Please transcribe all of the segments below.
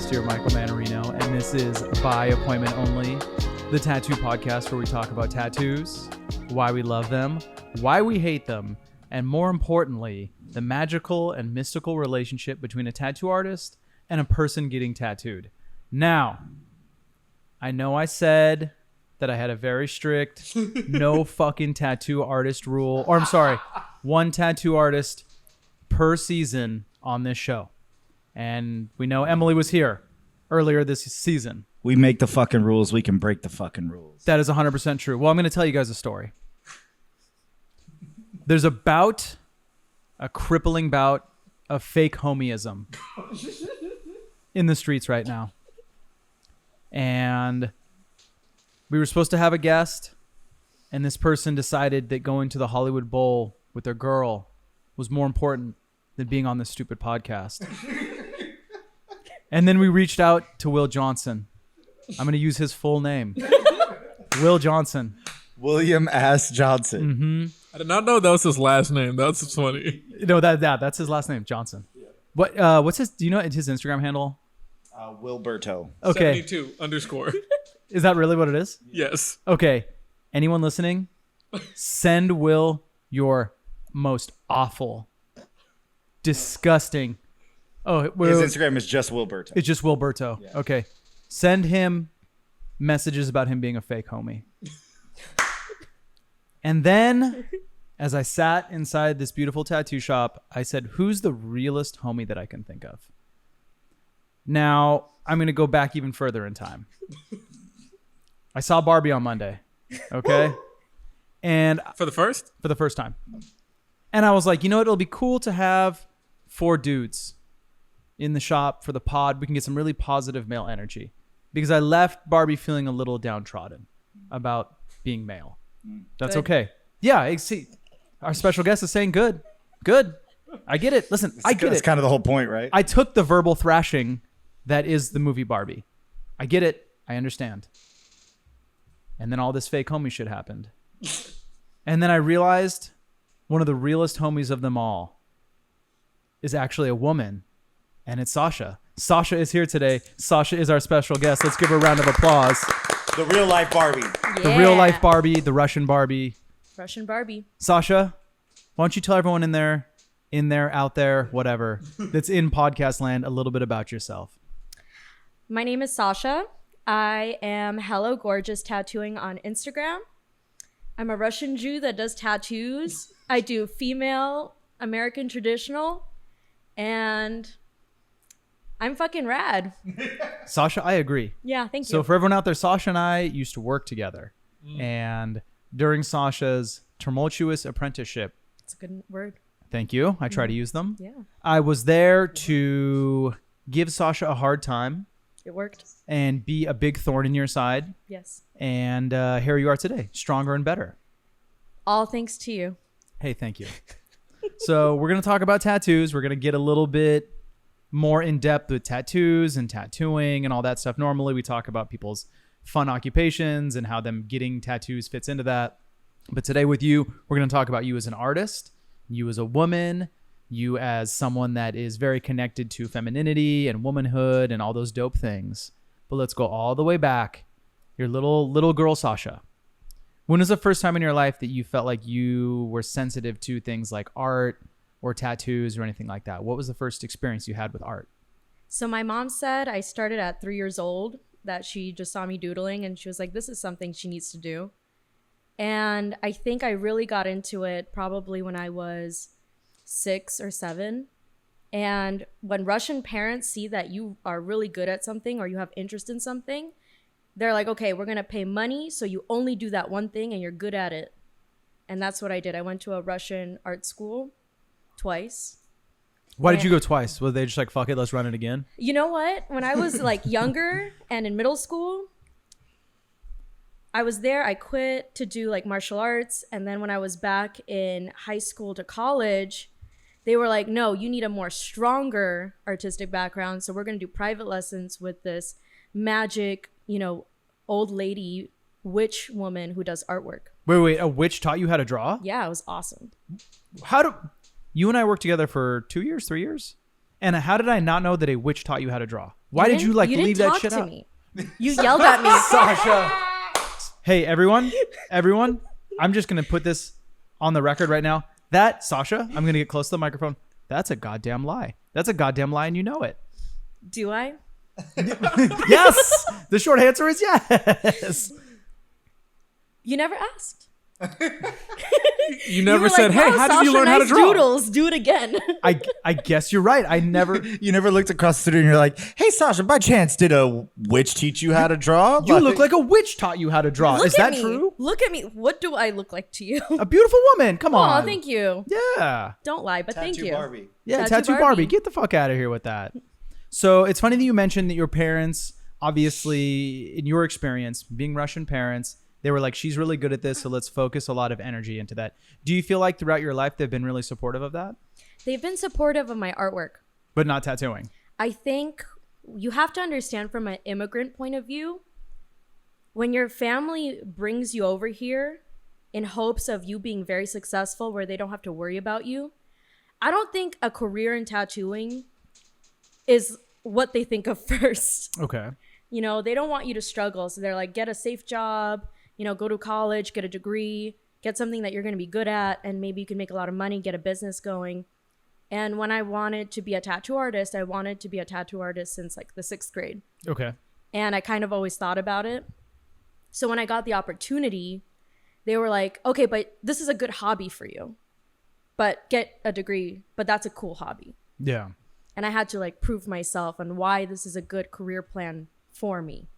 host here, Michael Manarino, and this is By Appointment Only, the tattoo podcast where we talk about tattoos, why we love them, why we hate them, and more importantly, the magical and mystical relationship between a tattoo artist and a person getting tattooed. Now, I know I said that I had a very strict no fucking tattoo artist rule, or I'm sorry, one tattoo artist per season on this show. And we know Emily was here earlier this season. We make the fucking rules. We can break the fucking rules. That is 100% true. Well, I'm going to tell you guys a story. There's a crippling bout of fake homieism in the streets right now. And we were supposed to have a guest, and this person decided that going to the Hollywood Bowl with their girl was more important than being on this stupid podcast. And then we reached out to Will Johnson. I'm going to use his full name. Will Johnson. William S. Johnson. Mm-hmm. I did not know that was his last name. That's funny. No, that's his last name, Johnson. Yeah. What's his? Do you know his Instagram handle? Wilberto. Okay. 72_. Is that really what it is? Yes. Okay. Anyone listening? Send Will your most awful, disgusting. Oh, his Instagram is just Wilberto. It's just Wilberto. Yeah. Okay. Send him messages about him being a fake homie. And then, as I sat inside this beautiful tattoo shop, I said, who's the realest homie that I can think of? Now, I'm going to go back even further in time. I saw Barbie on Monday. Okay? And For the first time. And I was like, you know what? It'll be cool to have 4 dudes in the shop for the pod. We can get some really positive male energy. Because I left Barbie feeling a little downtrodden about being male. That's good. Okay. Yeah, see, our special guest is saying good. Good. I get it. Listen, I get it. That's kind of the whole point, right? I took the verbal thrashing that is the movie Barbie. I get it. I understand. And then all this fake homie shit happened. And then I realized one of the realest homies of them all is actually a woman. And it's Sasha. Sasha is here today. Sasha is our special guest. Let's give her a round of applause. The real life Barbie. Yeah. The real life Barbie, the Russian Barbie. Russian Barbie. Sasha, why don't you tell everyone in there, out there, whatever, that's in podcast land a little bit about yourself. My name is Sasha. I am Hello Gorgeous Tattooing on Instagram. I'm a Russian Jew that does tattoos. I do female American traditional, and I'm fucking rad. Sasha, I agree. Yeah, thank you. So for everyone out there, Sasha and I used to work together. And during Sasha's tumultuous apprenticeship, That's a good word. thank you, I try to use them. Yeah, I was there to give Sasha a hard time it worked. and be a big thorn in your side. Yes. And here you are today, stronger and better. All thanks to you. Hey, thank you. So we're going to talk about tattoos. We're going to get a little bit more in depth with tattoos and tattooing and all that stuff. Normally we talk about people's fun occupations and how them getting tattoos fits into that. But today with you, we're going to talk about you as an artist, you as a woman, you as someone that is very connected to femininity and womanhood and all those dope things. But let's go all the way back. Your little girl, Sasha. When was the first time in your life that you felt like you were sensitive to things like art or tattoos or anything like that? What was the first experience you had with art? So my mom said I started at 3 years old, that she just saw me doodling and she was like, this is something she needs to do. And I think I really got into it probably when I was 6 or 7. And when Russian parents see that you are really good at something or you have interest in something, they're like, okay, we're going to pay money so you only do that one thing and you're good at it. And that's what I did. I went to a Russian art school twice. Why did you go twice? Was they just like, fuck it, let's run it again? You know what? When I was like younger and in middle school, I was there. I quit to do like martial arts. And then when I was back in high school to college, they were like, no, you need a more stronger artistic background. So we're going to do private lessons with this magic, old lady witch woman who does artwork. Wait, a witch taught you how to draw? Yeah, it was awesome. You and I worked together for 2 years, 3 years? And how did I not know that a witch taught you how to draw? Why did you like didn't leave that talk shit to out? me. You yelled at me. Sasha. Hey, everyone, I'm just going to put this on the record right now. That, Sasha, I'm going to get close to the microphone. That's a goddamn lie. That's a goddamn lie, and you know it. Do I? Yes. The short answer is yes. You never asked. You never were said, like, "Hey, wow, how did Sasha, you learn how to nice draw?" Doodles. Do it again. I guess you're right. I never. You never looked across the street and you're like, hey, Sasha, by chance, did a witch teach you how to draw? You look like a witch taught you how to draw. Look Is at that me. true? Look at me. What do I look like to you? A beautiful woman. Come on. Oh, thank you. Yeah. Don't lie, but thank Tattoo you. Barbie. Yeah, Tattoo tattoo Barbie. Barbie. Get the fuck out of here with that. So it's funny that you mentioned that your parents, obviously, in your experience, being Russian parents, they were like, she's really good at this, so let's focus a lot of energy into that. Do you feel like throughout your life they've been really supportive of that? They've been supportive of my artwork. But not tattooing. I think you have to understand from an immigrant point of view, when your family brings you over here in hopes of you being very successful where they don't have to worry about you, I don't think a career in tattooing is what they think of first. Okay. You know, they don't want you to struggle. So they're like, get a safe job, you know, go to college, get a degree, get something that you're going to be good at, and maybe you can make a lot of money, get a business going. And when I wanted to be a tattoo artist, I wanted to be a tattoo artist since like the 6th grade. Okay. And I kind of always thought about it. So when I got the opportunity, they were like, okay, but this is a good hobby for you. But get a degree, but that's a cool hobby. Yeah. And I had to like prove myself on why this is a good career plan for me.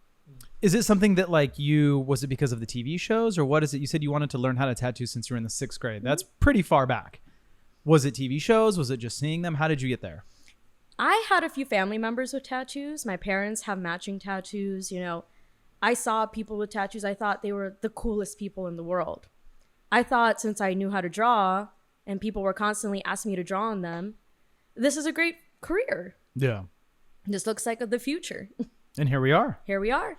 Is it something that like was it because of the TV shows or what is it? You said you wanted to learn how to tattoo since you were in the 6th grade. That's pretty far back. Was it TV shows? Was it just seeing them? How did you get there? I had a few family members with tattoos. My parents have matching tattoos. You know, I saw people with tattoos. I thought they were the coolest people in the world. I thought since I knew how to draw and people were constantly asking me to draw on them, this is a great career. Yeah. This looks like the future. And here we are. Here we are.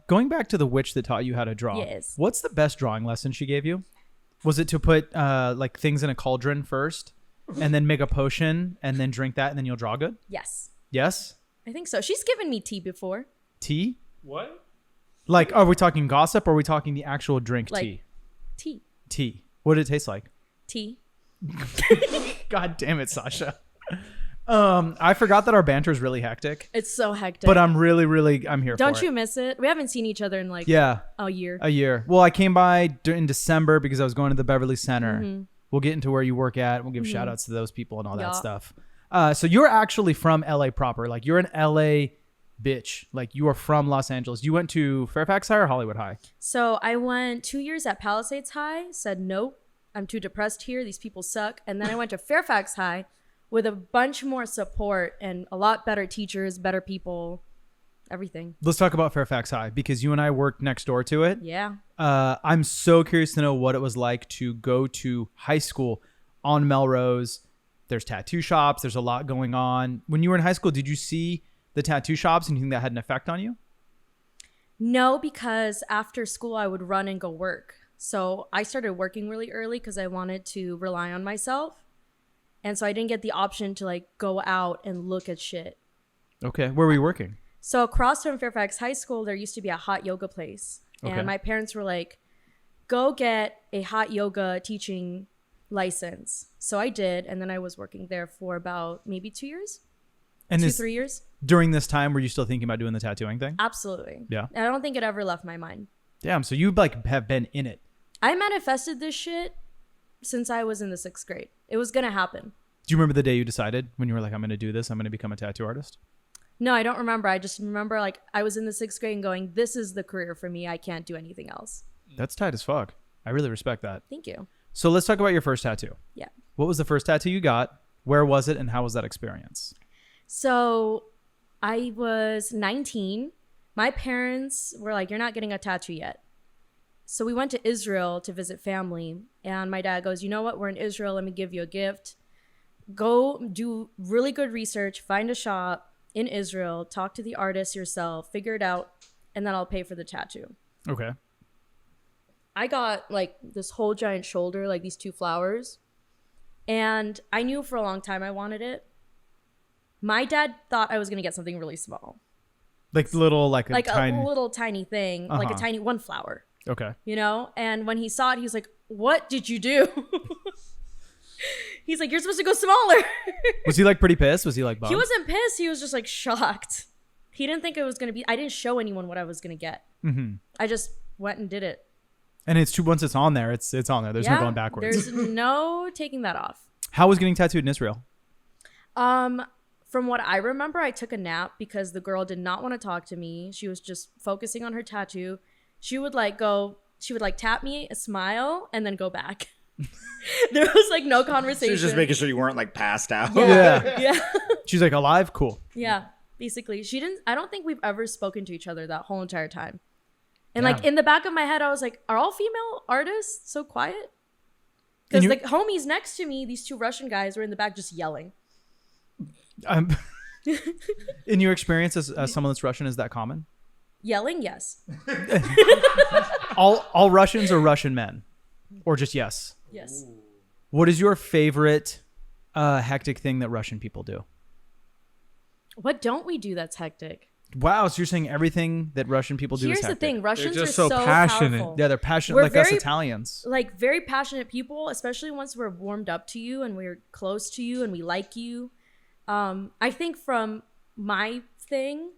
Going back to the witch that taught you how to draw. Yes. What's the best drawing lesson she gave you? Was it to put like things in a cauldron first and then make a potion and then drink that and then you'll draw good? Yes. Yes? I think so. She's given me tea before. Tea? What? Like, are we talking gossip or are we talking the actual drink Like- tea? Tea. Tea. What did it taste like? Tea. God damn it, Sasha. I forgot that our banter is really hectic, It's so hectic. but I'm I'm here Don't for you it. miss it? We haven't seen each other in like Yeah, a year. a year. Well, I came by in December because I was going to the Beverly Center. Mm-hmm. We'll get into where you work at. We'll give shout outs to those people and all that Yeah. stuff. So you're actually from LA proper. Like you're an LA bitch. Like you are from Los Angeles. You went to Fairfax High or Hollywood High? So I went 2 years at Palisades High, said nope, I'm too depressed here. These people suck. And then I went to Fairfax High with a bunch more support and a lot better teachers, better people, everything. Let's talk about Fairfax High because you and I worked next door to it. Yeah. I'm so curious to know what it was like to go to high school on Melrose. There's tattoo shops. There's a lot going on. When you were in high school, did you see the tattoo shops and you think that had an effect on you? No, because after school I would run and go work. So I started working really early because I wanted to rely on myself. And so I didn't get the option to like go out and look at shit. Okay. Where were you working? So across from Fairfax High School, there used to be a hot yoga place. Okay. And my parents were like, go get a hot yoga teaching license. So I did. And then I was working there for about maybe 2 years, And 3 years. during this time, were you still thinking about doing the tattooing thing? Absolutely. Yeah. I don't think it ever left my mind. Damn. So you like have been in it. I manifested this shit since I was in the 6th grade. It was going to happen. Do you remember the day you decided when you were like, I'm going to do this? I'm going to become a tattoo artist? No, I don't remember. I just remember like I was in the 6th grade and going, this is the career for me. I can't do anything else. That's tight as fuck. I really respect that. Thank you. So let's talk about your first tattoo. Yeah. What was the first tattoo you got? Where was it? And how was that experience? So I was 19. My parents were like, you're not getting a tattoo yet. So we went to Israel to visit family. And my dad goes, you know what? We're in Israel. Let me give you a gift. Go do really good research. Find a shop in Israel. Talk to the artist yourself. Figure it out. And then I'll pay for the tattoo. Okay. I got like this whole giant shoulder, like these 2 flowers. And I knew for a long time I wanted it. My dad thought I was going to get something really small. Like little, like a like tiny. a little tiny thing, like a Uh-huh. tiny one flower, Okay. you know? And when he saw it, he was like, what did you do? He's like, you're supposed to go smaller. Was he like pretty pissed? Was he like bummed? He wasn't pissed. He was just like shocked. He didn't think it was going to be, I didn't show anyone what I was going to get. Mm-hmm. I just went and did it. And it's true. Once it's on there, it's on there. There's no going backwards. There's no taking that off. How was getting tattooed in Israel? From what I remember, I took a nap because the girl did not want to talk to me. She was just focusing on her tattoo. She would like tap me, a smile, and then go back. There was like no conversation. She was just making sure you weren't like passed out. Yeah. Yeah. She's like, alive? Cool. Yeah. Basically, I don't think we've ever spoken to each other that whole entire time. And Yeah. like in the back of my head, I was like, are all female artists so quiet? Because the homies next to me, these two Russian guys, were in the back just yelling. In your experience as someone that's Russian, is that common? Yelling, yes. All Russians or Russian men? Or just yes? Yes. What is your favorite hectic thing that Russian people do? What don't we do that's hectic? Wow, so you're saying everything that Russian people do Here's is the hectic. thing. Russians just are so so passionate. powerful. Yeah, they're passionate We're like us very- Italians. Like very passionate people, especially once we're warmed up to you and we're close to you and we like you. I think from my thing,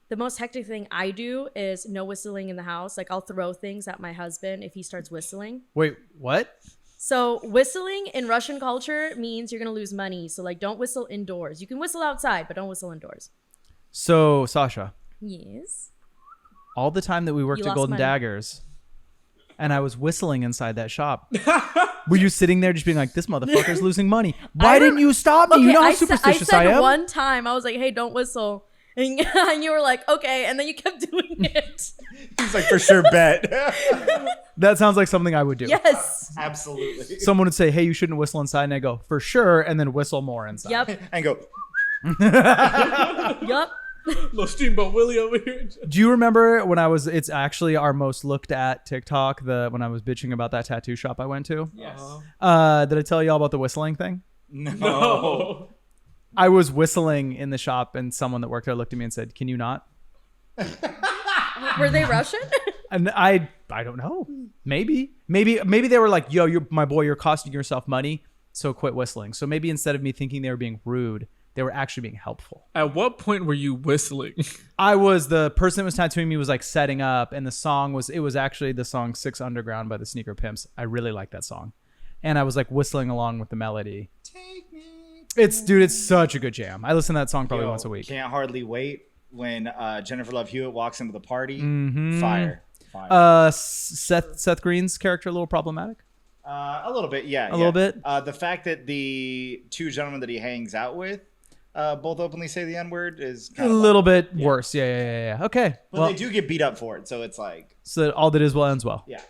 the most hectic thing I do is no whistling in the house. Like I'll throw things at my husband if he starts whistling. Wait, what? So whistling in Russian culture means you're going to lose money. So like don't whistle indoors. You can whistle outside, but don't whistle indoors. So, Sasha, Yes. all the time that we worked You at lost Golden money. Daggers and I was whistling inside that shop, were you sitting there just being like, this motherfucker's losing money? Why didn't you stop me? You know how superstitious I said am? one time, I was like, hey, don't whistle. And, and you were like, okay. And then you kept doing it. He's like, for sure, bet. That sounds like something I would do. Yes. Absolutely. Someone would say, hey, you shouldn't whistle inside. And I go, for sure. And then whistle more inside. Yep. And go, Yup. Little Steamboat Willie over here. Do you remember when it's actually our most looked at TikTok, when I was bitching about that tattoo shop I went to? yes. Did I tell you all about the whistling thing? No. Oh. I was whistling in the shop and someone that worked there looked at me and said, can you not? Were they Russian? And I don't know. Maybe they were like, yo, you're my boy, you're costing yourself money, so quit whistling. So maybe instead of me thinking they were being rude, they were actually being helpful. At what point were you whistling? The person that was tattooing me was like setting up, and it was actually the song 6 Underground by the Sneaker Pimps. I really like that song. And I was like whistling along with the melody. It's such a good jam. I listen to that song probably once a week. Can't hardly wait when Jennifer Love Hewitt walks into the party. Mm-hmm. Fire. Seth Green's character a little problematic. A little bit, yeah. A little bit? The fact that the two gentlemen that he hangs out with both openly say the N-word is A kind of little bit worse. Yeah. Okay. But they do get beat up for it, so it's like, So all that is well ends well. yeah.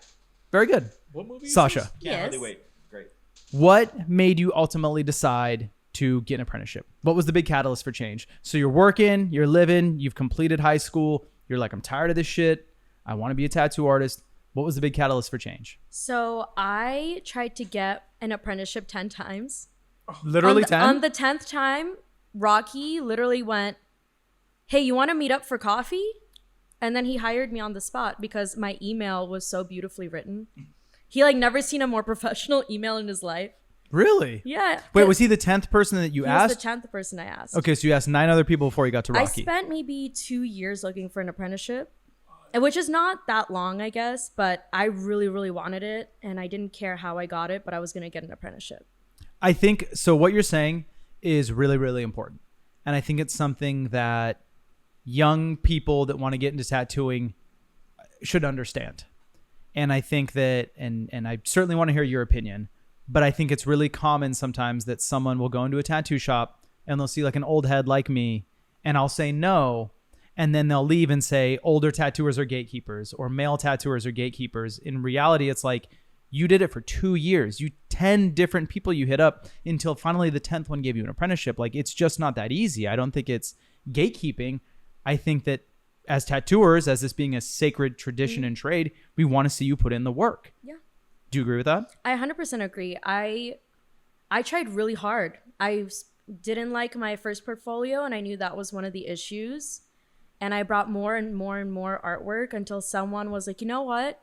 Very good. What movie is Sasha, this? Can't Yes. hardly wait. Great. what made you ultimately decide to get an apprenticeship? What was the big catalyst for change? So you're working, you're living, you've completed high school. You're like, I'm tired of this shit. I want to be a tattoo artist. What was the big catalyst for change? So I tried to get an apprenticeship 10 times. Literally 10? On the 10th time, Rocky literally went, hey, you want to meet up for coffee? And then he hired me on the spot because my email was so beautifully written. He like never seen a more professional email in his life. Really? Yeah. Wait, was he the 10th person that you He asked? was the 10th person I asked. Okay, so you asked 9 other people before you got to I Rocky. spent maybe 2 years looking for an apprenticeship, which is not that long, I guess, but I really, really wanted it. And I didn't care how I got it, but I was going to get an apprenticeship. I think so. What you're saying is really, really important. And I think it's something that young people that want to get into tattooing should understand. And I think that, and I certainly want to hear your opinion, but I think it's really common sometimes that someone will go into a tattoo shop and they'll see like an old head like me, and I'll say no. And then they'll leave and say older tattooers are gatekeepers or male tattooers are gatekeepers. In reality, it's like, you did it for 2 years. 10 different people you hit up until finally the 10th one gave you an apprenticeship. Like, it's just not that easy. I don't think it's gatekeeping. I think that as tattooers, as this being a sacred tradition and trade, we want to see you put in the work. Yeah. Do you agree with that? I 100% agree. I tried really hard. I didn't like my first portfolio, and I knew that was one of the issues. And I brought more and more and more artwork until someone was like, you know what?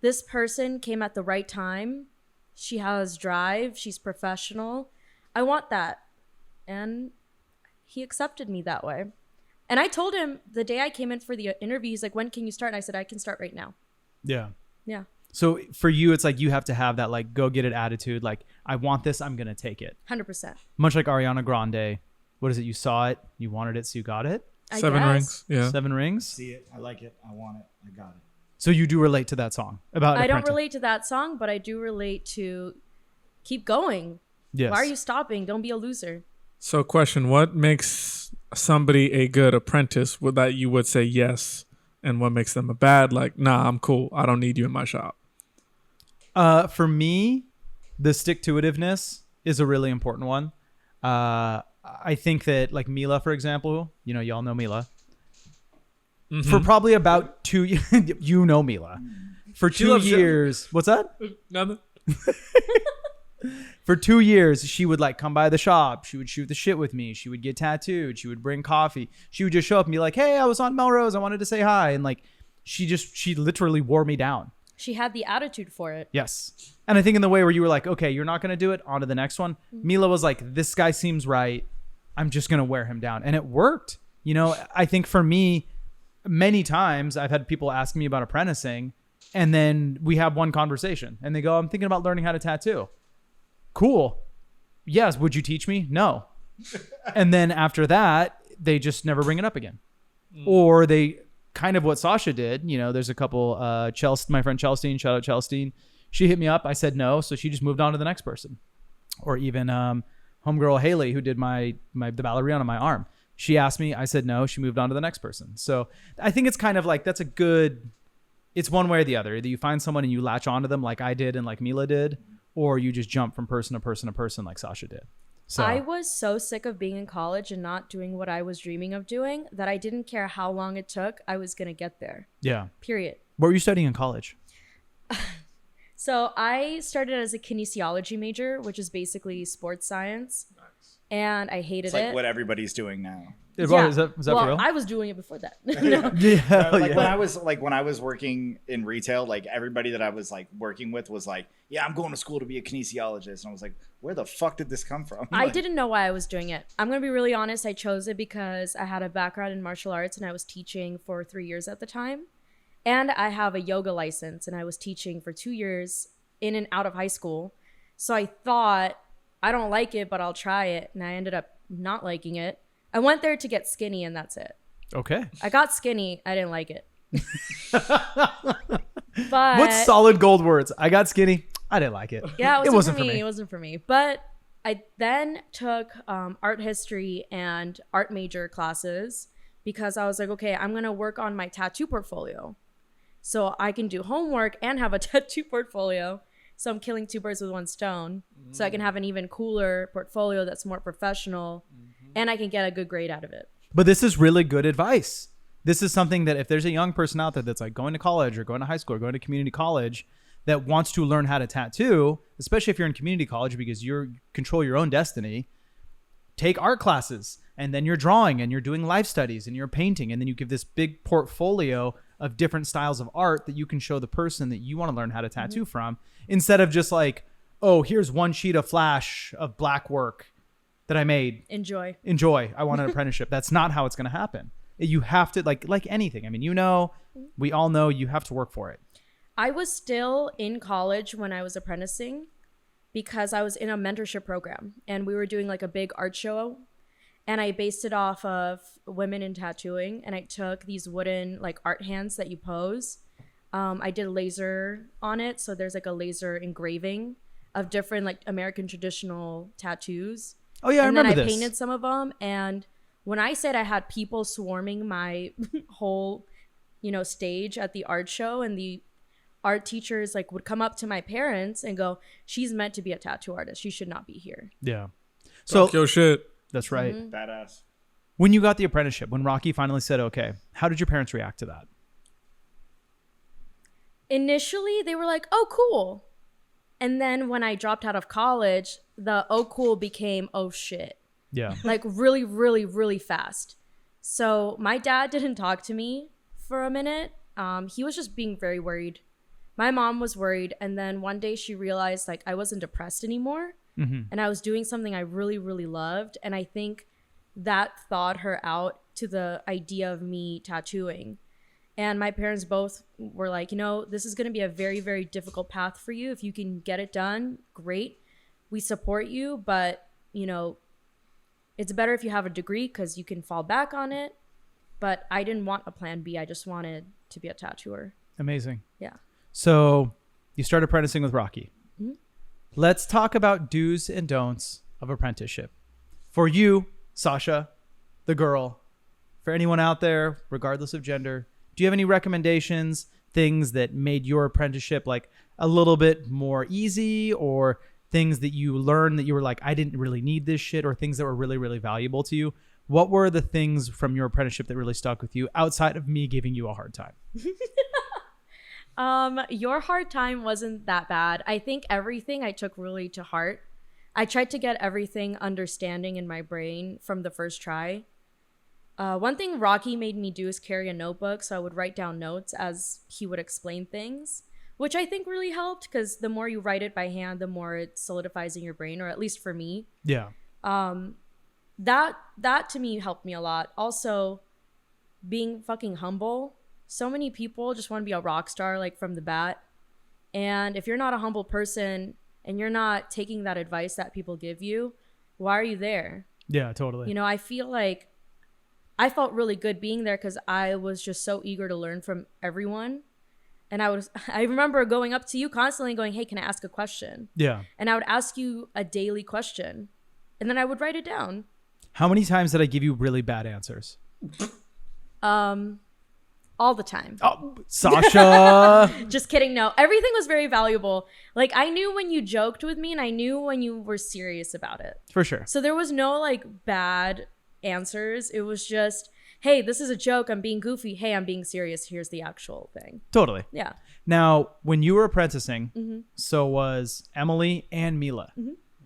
This person came at the right time. She has drive. She's professional. I want that. And he accepted me that way. And I told him the day I came in for the interview, he's like, when can you start? And I said, I can start right now. Yeah. Yeah. So for you, it's like you have to have that like go get it attitude. Like, I want this, I'm gonna take it. 100%. Much like Ariana Grande. What is it? You saw it, you wanted it, so you got it. I 7 guess. rings. Yeah. 7 rings. See it. I like it. I want it. I got it. So you do relate to that song about. I don't apprentice. relate to that song, but I do relate to keep going. Yes. Why are you stopping? Don't be a loser. So, question: what makes somebody a good apprentice? Would that you would say yes, and what makes them a bad? Like, nah, I'm cool. I don't need you in my shop. For me, the stick-to-itiveness is a really important one. I think that like Mila, for example, you know, y'all know Mila. For probably about 2 years, you know Mila. For She 2 loves it. years, what's that? Nothing. For 2 years, she would like come by the shop. She would shoot the shit with me. She would get tattooed. She would bring coffee. She would just show up and be like, hey, I was on Melrose. I wanted to say hi. And like, she literally wore me down. She had the attitude for it. Yes. And I think in the way where you were like, okay, you're not going to do it, on to the next one. Mila was like, this guy seems right. I'm just going to wear him down. And it worked. You know, I think for me, many times I've had people ask me about apprenticing, and then we have one conversation and they go, I'm thinking about learning how to tattoo. Cool. Yes. Would you teach me? No. And then after that, they just never bring it up again. Or they kind of what Sasha did. You know, there's a couple, my friend Chelstein, shout out Chelstein. She hit me up. I said no. So she just moved on to the next person. Or even homegirl Haley, who did the ballerina on my arm. She asked me. I said no. She moved on to the next person. So I think it's kind of like it's one way or the other. Either you find someone and you latch onto them like I did and like Mila did, or you just jump from person to person to person like Sasha did. So I was so sick of being in college and not doing what I was dreaming of doing that I didn't care how long it took. I was going to get there. yeah. Period. What were you studying in college? So I started as a kinesiology major, which is basically sports science. And I hated It's like it. what everybody's doing now. Is that well, for real? I was doing it before that. No. Yeah. Like when I was working in retail, like everybody that I was like working with was like, yeah, I'm going to school to be a kinesiologist. And I was like, where the fuck did this come from? I Like, didn't know why I was doing it. I'm going to be really honest. I chose it because I had a background in martial arts and I was teaching for 3 years at the time. And I have a yoga license and I was teaching for 2 years in and out of high school. So I thought, I don't like it, but I'll try it. And I ended up not liking it. I went there to get skinny and that's it. Okay. I got skinny. I didn't like it. But What solid gold words? I got skinny. I didn't like it. yeah, it wasn't for me. It wasn't for me. But I then took art history and art major classes because I was like, okay, I'm going to work on my tattoo portfolio. So I can do homework and have a tattoo portfolio. So I'm killing 2 birds with 1 stone. So I can have an even cooler portfolio that's more professional and I can get a good grade out of it. But this is really good advice. This is something that if there's a young person out there that's like going to college or going to high school or going to community college that wants to learn how to tattoo, especially if you're in community college because you control your own destiny, take art classes and then you're drawing and you're doing life studies and you're painting and then you give this big portfolio of different styles of art that you can show the person that you want to learn how to tattoo from, instead of just like, oh, here's one sheet of flash of black work that I made. Enjoy. I want an apprenticeship. That's not how it's going to happen. You have to like anything. I mean, you know, we all know you have to work for it. I was still in college when I was apprenticing because I was in a mentorship program and we were doing like a big art show and I based it off of women in tattooing and I took these wooden like art hands that you pose. I did laser on it. So there's like a laser engraving of different like American traditional tattoos. Oh yeah, I remember And then I this. painted some of them. And when I said I had people swarming my whole, stage at the art show and the art teachers like would come up to my parents and go, she's meant to be a tattoo artist. She should not be here. Yeah. So Talk your shit. that's right. Badass. When you got the apprenticeship, when Rocky finally said, okay, how did your parents react to that? Initially, they were like, oh, cool. And then when I dropped out of college, the oh, cool became oh, shit. Yeah. Like really, really, really fast. So my dad didn't talk to me for a minute. He was just being very worried. My mom was worried, and then one day she realized like I wasn't depressed anymore, and I was doing something I really, really loved, and I think that thawed her out to the idea of me tattooing. And my parents both were like, you know, this is going to be a very, very difficult path for you. If you can get it done, great. We support you, but, you know, it's better if you have a degree because you can fall back on it. But I didn't want a plan B. I just wanted to be a tattooer. Amazing. Yeah. So you started apprenticing with Rocky. Mm-hmm. Let's talk about do's and don'ts of apprenticeship. For you, Sasha, the girl, for anyone out there, regardless of gender, do you have any recommendations, things that made your apprenticeship like a little bit more easy, or things that you learned that you were like, I didn't really need this shit, or things that were really, really valuable to you? What were the things from your apprenticeship that really stuck with you outside of me giving you a hard time? Your hard time wasn't that bad. I think everything I took really to heart. I tried to get everything understanding in my brain from the first try. One thing Rocky made me do is carry a notebook, so I would write down notes as he would explain things, which I think really helped because the more you write it by hand, the more it solidifies in your brain, or at least for me. Yeah. That to me helped me a lot. Also, being fucking humble. So many people just want to be a rock star like from the bat. And if you're not a humble person and you're not taking that advice that people give you, why are you there? Yeah, totally. You know, I feel like I felt really good being there because I was just so eager to learn from everyone. And I remember going up to you constantly going, hey, can I ask a question? Yeah. And I would ask you a daily question and then I would write it down. How many times did I give you really bad answers? All the time. Oh, Sasha. Just kidding. No, everything was very valuable. Like I knew when you joked with me and I knew when you were serious about it. For sure. So there was no like bad answers. It was just, hey, this is a joke. I'm being goofy. Hey, I'm being serious. Here's the actual thing. Totally. Yeah. Now, when you were apprenticing, so was Emily and Mila.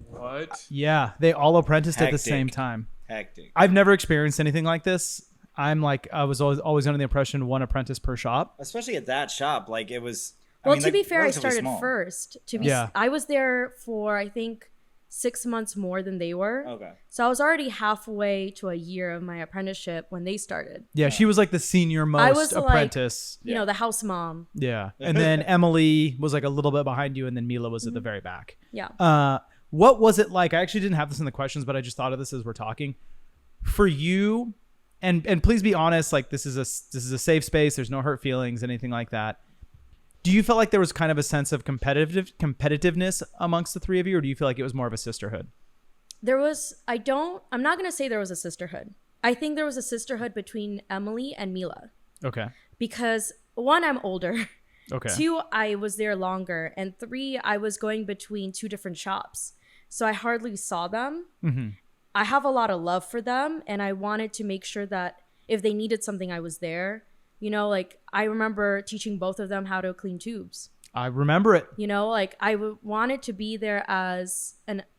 What? Yeah, they all apprenticed at the Hectic. same time. Hectic. I've never experienced anything like this. I was always under the impression one apprentice per shop. Especially at that shop, like it was. Well, to like, be fair, I relatively started small. first. Yeah. I was there for, I think, 6 months more than they were. Okay. So I was already halfway to a year of my apprenticeship when they started. Yeah, she was like the senior I most was apprentice. You know, the house mom. Yeah. And then Emily was like a little bit behind you, and then Mila was at the very back. Yeah. What was it like? I actually didn't have this in the questions, but I just thought of this as we're talking. For you, and please be honest, like this is a safe space. There's no hurt feelings, anything like that. Do you feel like there was kind of a sense of competitiveness amongst the three of you, or do you feel like it was more of a sisterhood? I'm not going to say there was a sisterhood. I think there was a sisterhood between Emily and Mila. Okay. Because one, I'm older. Okay. Two, I was there longer. And three, I was going between two different shops. So I hardly saw them. Mm-hmm. I have a lot of love for them. And I wanted to make sure that if they needed something, I was there. You know, like I remember teaching both of them how to clean tubes. I remember it. You know, like I wanted to be there as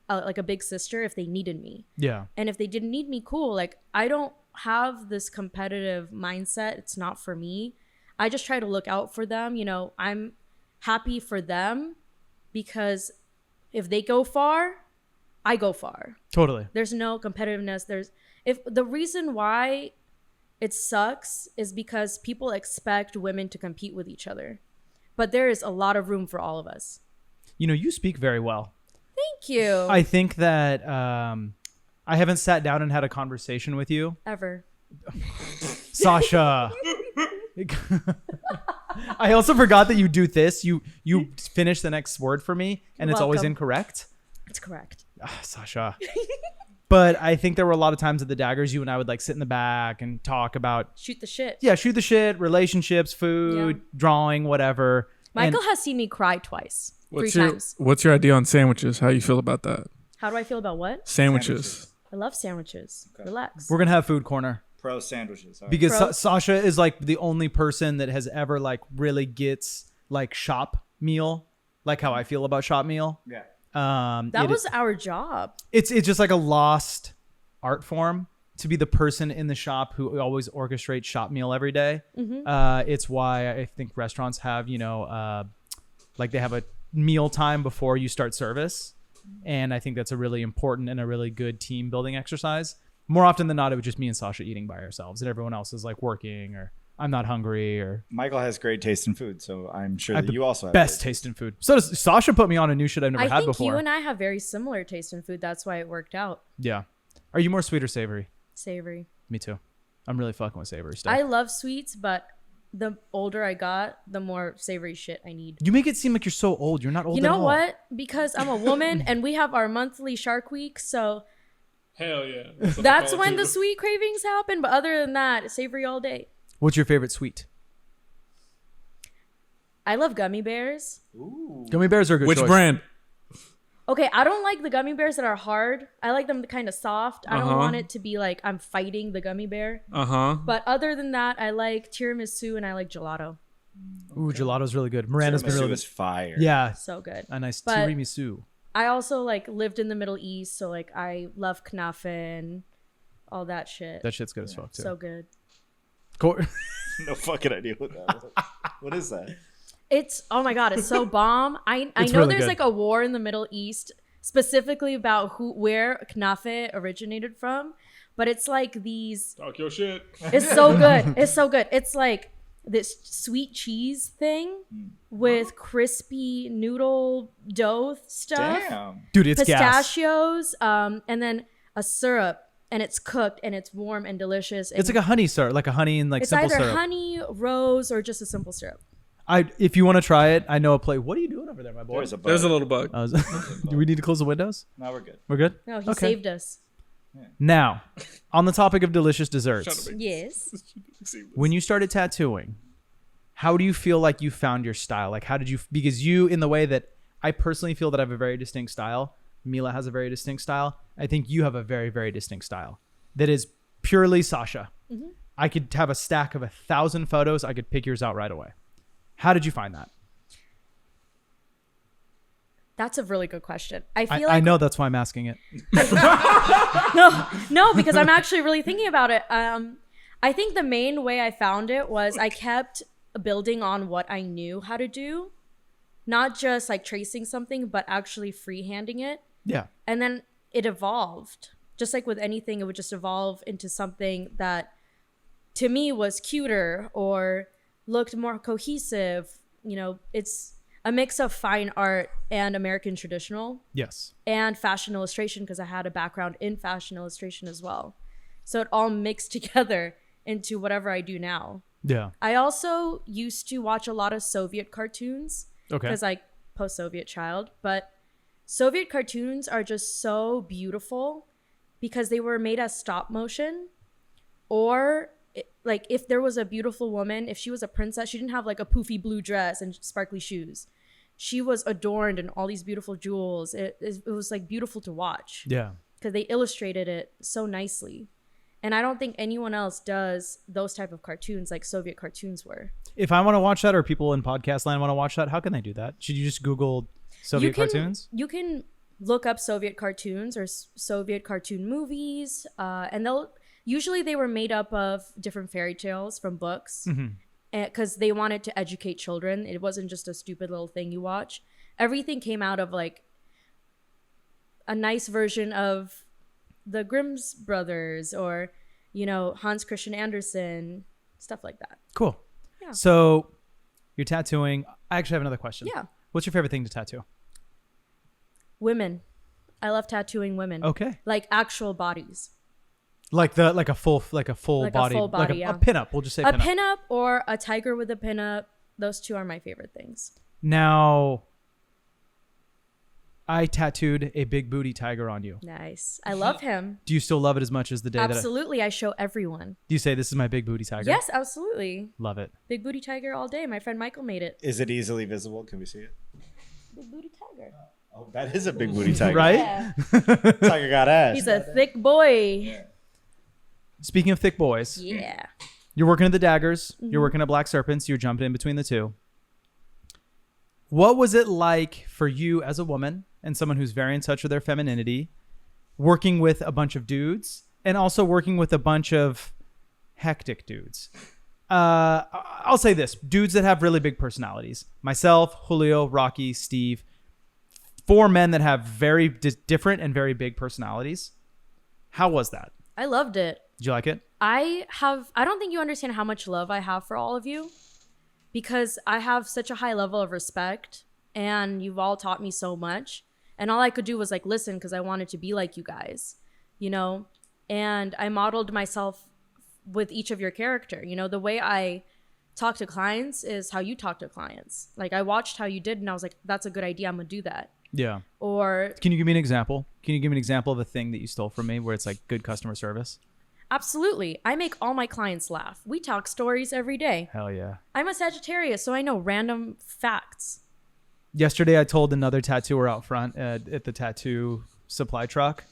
like a big sister if they needed me. Yeah. And if they didn't need me, cool. Like I don't have this competitive mindset. It's not for me. I just try to look out for them. You know, I'm happy for them because if they go far, I go far. Totally. There's no competitiveness. If the reason why it sucks is because people expect women to compete with each other. But there is a lot of room for all of us. You know, you speak very well. Thank you. I think that I haven't sat down and had a conversation with you. Ever. Sasha. I also forgot that you do this. You finish the next word for me, and You're it's always welcome. incorrect. It's correct. Sasha. But I think there were a lot of times at the Daggers, you and I would like sit in the back and talk about Shoot the shit. shoot the shit, relationships, food, drawing, whatever. Michael has seen me cry twice. Three What's times. your idea on sandwiches? How you feel about that? How do I feel about what? Sandwiches. I love sandwiches. Okay. Relax. We're gonna have food corner Pro sandwiches. All right. because Pro- Sasha is like the only person that has ever like really gets like shop meal, like how I feel about shop meal. Yeah. That was our job. It's just like a lost art form to be the person in the shop who always orchestrates shop meal every day. It's why I think restaurants have, like they have a meal time before you start service. And I think that's a really important and a really good team building exercise. More often than not, it would just me and Sasha eating by ourselves, and everyone else is like working, or I'm not hungry, or Michael has great taste in food, so I'm sure I have that the you also have best great taste in food. So does Sasha. Put me on a new shit I've never I had think before. you and I have very similar taste in food. That's why it worked out. Yeah. Are you more sweet or savory? Savory. Me too. I'm really fucking with savory stuff. I love sweets, but the older I got, the more savory shit I need. You make it seem like you're so old. You're not old You at know all. what? Because I'm a woman and we have our monthly Shark Week, so Hell yeah. that's when the sweet cravings happen. But other than that, savory all day. What's your favorite sweet? I love gummy bears. Ooh. Gummy bears are a good Which choice. brand? Okay, I don't like the gummy bears that are hard. I like them kind of soft. I don't Uh-huh. want it to be like I'm fighting the gummy bear. But other than that, I like tiramisu and I like gelato. Ooh, gelato's really good. Miranda's been Tiramisu really is good. fire. Yeah, So good. a nice But- tiramisu. I also like lived in the Middle East, so like I love knafe and all that shit. That shit's good as fuck too. So good. Cool. No fucking idea what that was. What is that? It's oh my god, it's so bomb. I It's know really there's good. like a war in the Middle East specifically about where knafe originated from, but it's like these. Talk your shit. It's so good. It's so good. It's like this sweet cheese thing with crispy noodle dough stuff, Damn. Dude, it's gas. pistachios, and then a syrup, and it's cooked and it's warm and delicious. It's like a honey syrup, like a honey and like it's simple either syrup. honey, rose, or just a simple syrup. If you want to try it, I know a place. What are you doing over there, my boy? There's a bug. There's a little bug. Do we need to close the windows? No, we're good. We're good. No, he Okay. saved us. Now, on the topic of delicious Shut desserts, up. Yes. when you started tattooing, how do you feel like you found your style? Like, how did you? Because you, in the way that I personally feel that I have a very distinct style. Mila has a very distinct style. I think you have a very, very distinct style that is purely Sasha. I could have a stack of 1,000 photos. I could pick yours out right away. How did you find that? That's a really good question. I feel I like know that's why I'm asking it. no, because I'm actually really thinking about it. I think the main way I found it was I kept building on what I knew how to do, not just like tracing something, but actually freehanding it. Yeah. And then it evolved. Just like with anything, it would just evolve into something that to me was cuter or looked more cohesive. You know, it's a mix of fine art and American traditional Yes. and fashion illustration because I had a background in fashion illustration as well. So it all mixed together into whatever I do now. Yeah. I also used to watch a lot of Soviet cartoons Okay. because I post-Soviet child, but Soviet cartoons are just so beautiful because they were made as stop motion, or like if there was a beautiful woman, if she was a princess, she didn't have like a poofy blue dress and sparkly shoes. She was adorned in all these beautiful jewels. It was like beautiful to watch Yeah. because they illustrated it so nicely. And I don't think anyone else does those type of cartoons like Soviet cartoons were. If I want to watch that, or people in podcast land want to watch that, how can they do that? Should you just Google Soviet cartoons? You can look up Soviet cartoons or Soviet cartoon movies, and they were made up of different fairy tales from books, because they wanted to educate children. It wasn't just a stupid little thing you watch. Everything came out of like a nice version of the Grimm's brothers, or Hans Christian Andersen, stuff like that. Cool. Yeah. So you're tattooing. I actually have another question. Yeah. What's your favorite thing to tattoo? Women. I love tattooing women. Okay. Like actual bodies. Like a full body, like yeah. a pinup. We'll just say A pinup. pinup or a tiger with a pinup. Those two are my favorite things. Now, I tattooed a big booty tiger on you. Nice. I love him. Do you still love it as much as the day Absolutely. I show everyone. do you say this is my big booty tiger? Yes, absolutely. Love it. Big booty tiger all day. My friend Michael made it. Is it easily visible? Can we see it? Big booty tiger. Oh, that is a big booty tiger. Right? Yeah. Tiger got ass. He's a thick boy. Speaking of thick boys, Yeah. you're working at the Daggers. You're working at Black Serpents. You're jumping in between the two. What was it like for you as a woman and someone who's very in touch with their femininity, working with a bunch of dudes? and also working with a bunch of hectic dudes. I'll say this: dudes that have really big personalities. Myself, Julio, Rocky, Steve. 4 men that have very different and very big personalities. How was that? I loved it. Did you like it? I don't think you understand how much love I have for all of you, because I have such a high level of respect and you've all taught me so much. And all I could do was like listen, because I wanted to be like you guys, you know? And I modeled myself with each of your character. You know, the way I talk to clients is how you talk to clients. Like I watched how you did and I was like, that's a good idea. I'm gonna do that. Yeah. Or can you give me an example? Can you give me an example of a thing that you stole from me where it's like good customer service? absolutely. I make all my clients laugh. We talk stories every day. Hell yeah. I'm a Sagittarius, so I know random facts. Yesterday, I told another tattooer out front at the tattoo supply truck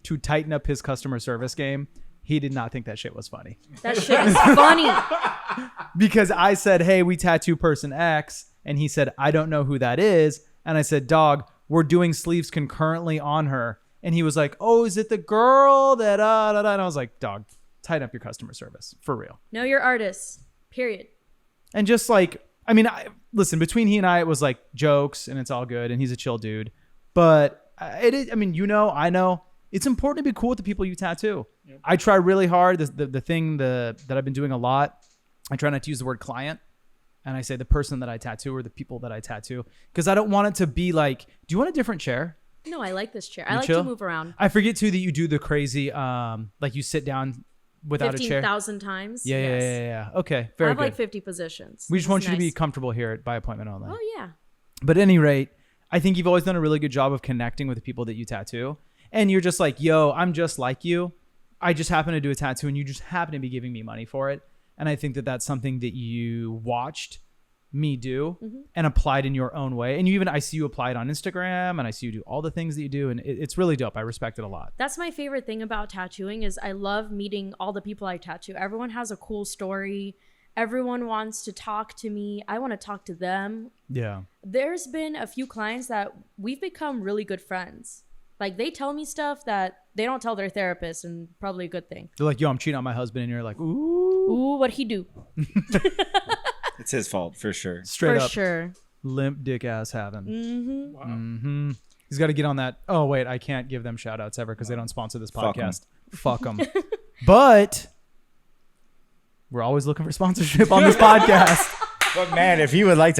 to tighten up his customer service game. He did not think that shit was funny. That shit is funny. Because I said, hey, we tattoo person X. And he said, I don't know who that is. And I said, dog, we're doing sleeves concurrently on her. And he was like, oh, is it the girl that, And I was like, dog, tighten up your customer service. For real. Know your artists. Period. And just like, I mean, listen, between he and I, it was like jokes and it's all good. And he's a chill dude. But it is, I mean, you know, I know. It's important to be cool with the people you tattoo. Yep. I try really hard. The thing that I've been doing a lot, I try not to use the word client. And I say the person that I tattoo or the people that I tattoo. Because I don't want it to be like, do you want a different chair? No, I like this chair. I like to move around. I forget too that you do the crazy, like you sit down without a chair. 15,000 times. Yeah, yes. yeah. Okay, very good. I have like 50 positions. We just want you to be comfortable here by appointment only. Oh, yeah. But at any rate, I think you've always done a really good job of connecting with the people that you tattoo. And you're just like, yo, I'm just like you. I just happen to do a tattoo and you just happen to be giving me money for it. And I think that that's something that you watched me do and applied in your own way. And you even, I see you apply it on Instagram and I see you do all the things that you do. And it's really dope. I respect it a lot. That's my favorite thing about tattooing is I love meeting all the people I tattoo. Everyone has a cool story. Everyone wants to talk to me. I want to talk to them. Yeah. There's been a few clients that we've become really good friends. Like they tell me stuff that they don't tell their therapist, and probably a good thing. They're like, yo, I'm cheating on my husband. And you're like, ooh, what'd he do? It's his fault for sure. Straight for up. Sure. Limp dick ass having. Mm-hmm. Wow. He's got to get on that. Oh, wait, I can't give them shout outs ever because they don't sponsor this podcast. Fuck them. But we're always looking for sponsorship on this podcast. But man, if you would like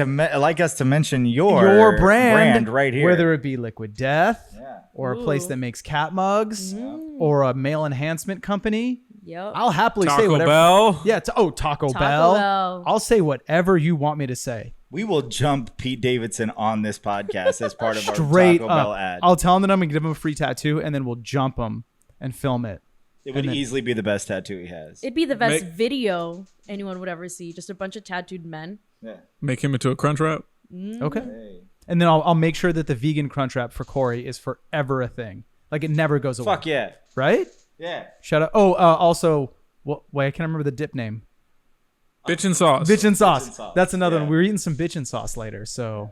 us to mention your brand right here, whether it be Liquid Death or a place Ooh. that makes cat mugs or a male enhancement company, Yep. I'll happily Taco say whatever. Bell. Yeah, Taco Bell. I'll say whatever you want me to say. we will jump Pete Davidson on this podcast as part of our Straight Taco up. Bell ad. I'll tell him that I'm going to give him a free tattoo and then we'll jump him and film it. It would easily be the best tattoo he has. It'd be the best video anyone would ever see. Just a bunch of tattooed men. Yeah. Make him into a crunch wrap. Okay. Hey. And then I'll make sure that the vegan crunch wrap for Corey is forever a thing. Like it never goes away. Fuck yeah. Right? Yeah. Shout out. Oh, also, wait, I can't remember the dip name. Bitch and sauce. Bitch and sauce. Bitch and sauce. That's another Yeah. one. We're eating some bitch and sauce later, so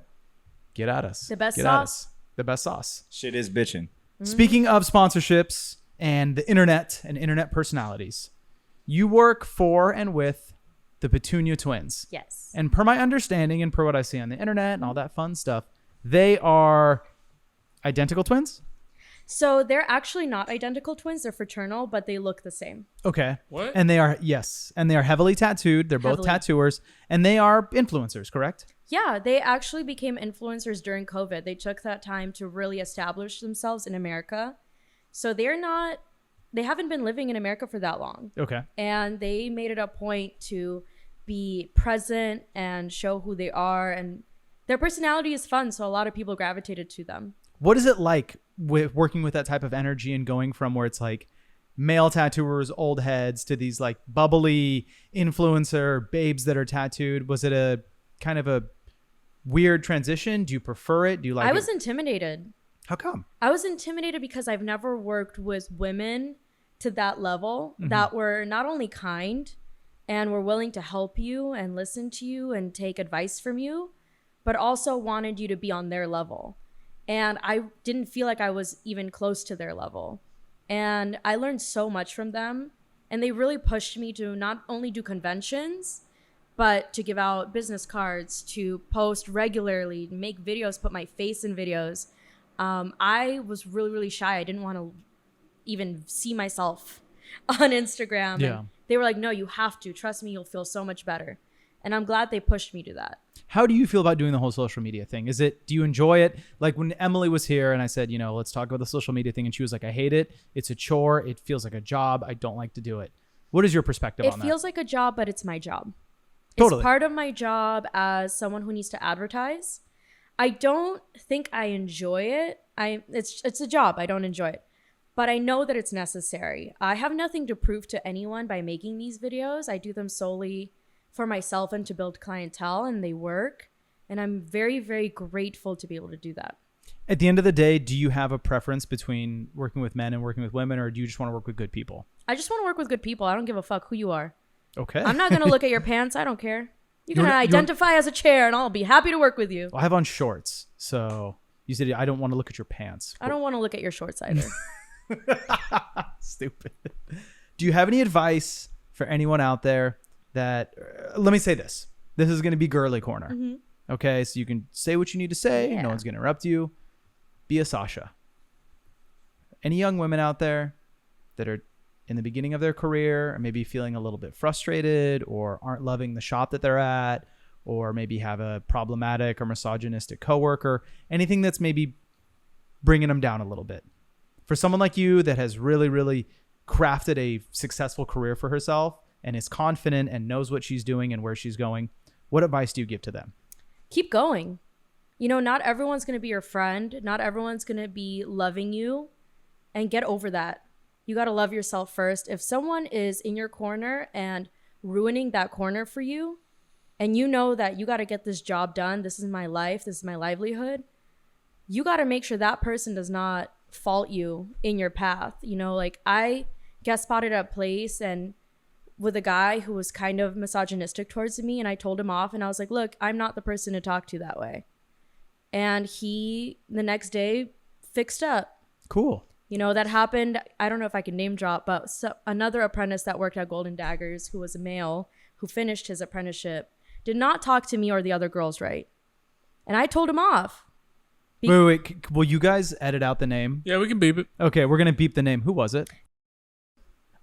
get at us. The best Get sauce? At us. The best sauce. Shit is bitching. Speaking of sponsorships and the internet and internet personalities, you work for and with the Petunia twins. Yes. And per my understanding and per what I see on the internet and all that fun stuff, they are identical twins? So they're actually not identical twins. They're fraternal, but they look the same. Okay. What? And they are, yes. And they are heavily tattooed. They're both Heavily. tattooers. And they are influencers, correct? Yeah, they actually became influencers during COVID. They took that time to really establish themselves in America. So they haven't been living in America for that long. Okay. And they made it a point to be present and show who they are. And their personality is fun. So a lot of people gravitated to them. What is it like with working with that type of energy and going from where it's like male tattooers, old heads, to these like bubbly influencer babes that are tattooed? Was it a kind of a weird transition? Do you prefer it? Do you like it? I was intimidated. How come? I was intimidated because I've never worked with women to that level that were not only kind and were willing to help you and listen to you and take advice from you, but also wanted you to be on their level. And I didn't feel like I was even close to their level. And I learned so much from them. And they really pushed me to not only do conventions, but to give out business cards, to post regularly, make videos, put my face in videos. I was really, really shy. I didn't want to even see myself on Instagram. Yeah. And they were like, no, you have to. Trust me, you'll feel so much better. And I'm glad they pushed me to that. How do you feel about doing the whole social media thing? Do you enjoy it? Like when Emily was here and I said, let's talk about the social media thing. And she was like, I hate it. It's a chore. It feels like a job. I don't like to do it. What is your perspective on that? It feels like a job, but it's my job. Totally. It's part of my job as someone who needs to advertise. I don't think I enjoy it. It's a job. I don't enjoy it. But I know that it's necessary. I have nothing to prove to anyone by making these videos. I do them solely for myself and to build clientele, and they work. And I'm very, very grateful to be able to do that. At the end of the day, do you have a preference between working with men and working with women, or do you just want to work with good people? I just want to work with good people. I don't give a fuck who you are. Okay. I'm not going to look at your pants. I don't care. You can identify as a chair, and I'll be happy to work with you. I have on shorts, so you said I don't want to look at your pants. I don't want to look at your shorts either. Stupid. Do you have any advice for anyone out there that, let me say this. This is going to be girly corner. Mm-hmm. Okay, so you can say what you need to say. Yeah. No one's going to interrupt you. Be a Sasha. Any young women out there that are in the beginning of their career or maybe feeling a little bit frustrated or aren't loving the shop that they're at, or maybe have a problematic or misogynistic coworker, anything that's maybe bringing them down a little bit. For someone like you that has really, really crafted a successful career for herself and is confident and knows what she's doing and where she's going, what advice do you give to them? Keep going. Not everyone's going to be your friend. Not everyone's going to be loving you. And get over that. You got to love yourself first. If someone is in your corner and ruining that corner for you, and you know that you got to get this job done, this is my life, this is my livelihood, you got to make sure that person does not fault you in your path. Like I guest spotted at a place and with a guy who was kind of misogynistic towards me, and I told him off, and I was like, look, I'm not the person to talk to that way. And he, the next day, fixed up. Cool. That happened. I don't know if I can name drop, but another apprentice that worked at Golden Daggers, who was a male, who finished his apprenticeship, did not talk to me or the other girls right. And I told him off. Wait. Will you guys edit out the name? Yeah, we can beep it. Okay, we're going to beep the name. Who was it?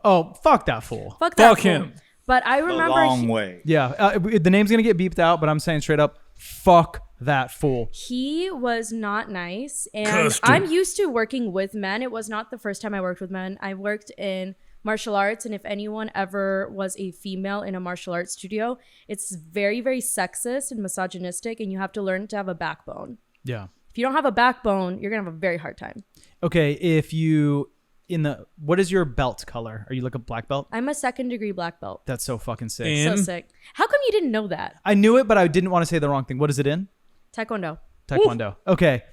Oh, fuck that fool. Fuck that fool. him. But I The remember long way. Yeah, the name's going to get beeped out, but I'm saying straight up, fuck that fool. he was not nice. And Cursed I'm him. used to working with men. It was not the first time I worked with men. I worked in martial arts. And if anyone ever was a female in a martial arts studio, it's very, very sexist and misogynistic. And you have to learn to have a backbone. Yeah. If you don't have a backbone, you're going to have a very hard time. Okay, what is your belt color? Are you like a black belt? I'm a 2nd degree black belt. That's so fucking sick. And- So sick. How come you didn't know that? I knew it, but I didn't want to say the wrong thing. What is it in? Taekwondo. Taekwondo. Okay.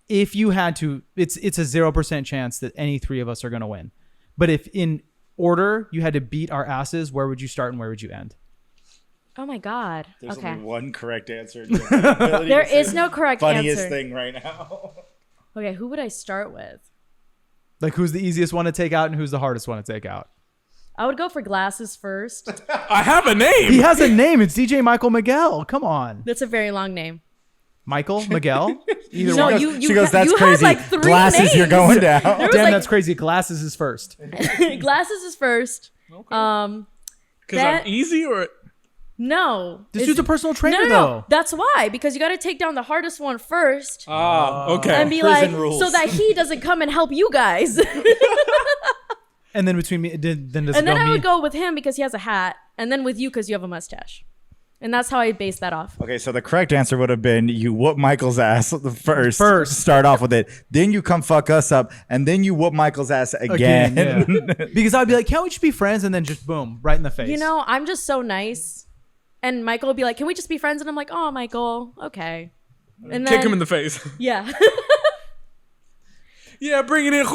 If you had to, it's a 0% chance that any three of us are going to win. But if in order you had to beat our asses, where would you start and where would you end? Oh my God. There's okay. only one correct answer. There is no correct funniest answer. thing right now. Okay, who would I start with? Like who's the easiest one to take out and who's the hardest one to take out? I would go for glasses first. I have a name. He has a name. It's DJ Michael Miguel. Come on. That's a very long name. Michael Miguel? Either No, one. She goes, that's you had, crazy. like, 3 Glasses, names. you're going down. There was Damn, like that's crazy. Glasses is first. glasses is first. Because that- I'm easy or No. This It's- dude's a personal trainer, no. though. That's why, because you got to take down the hardest one first okay. and be prison like, rules. so that he doesn't come and help you guys. And then between me, then does And it then go I me? would go with him because he has a hat, and then with you because you have a mustache. And that's how I base that off. Okay, so the correct answer would have been you whoop Michael's ass first. First. Start off with it. Then you come fuck us up, and then you whoop Michael's ass again. yeah. Because I'd be like, can't we just be friends? And then just boom, right in the face. You know, I'm just so nice. And Michael would be like, can we just be friends? And I'm like, oh, Michael, okay. And Kick then, him in the face. yeah. Yeah, bring it in.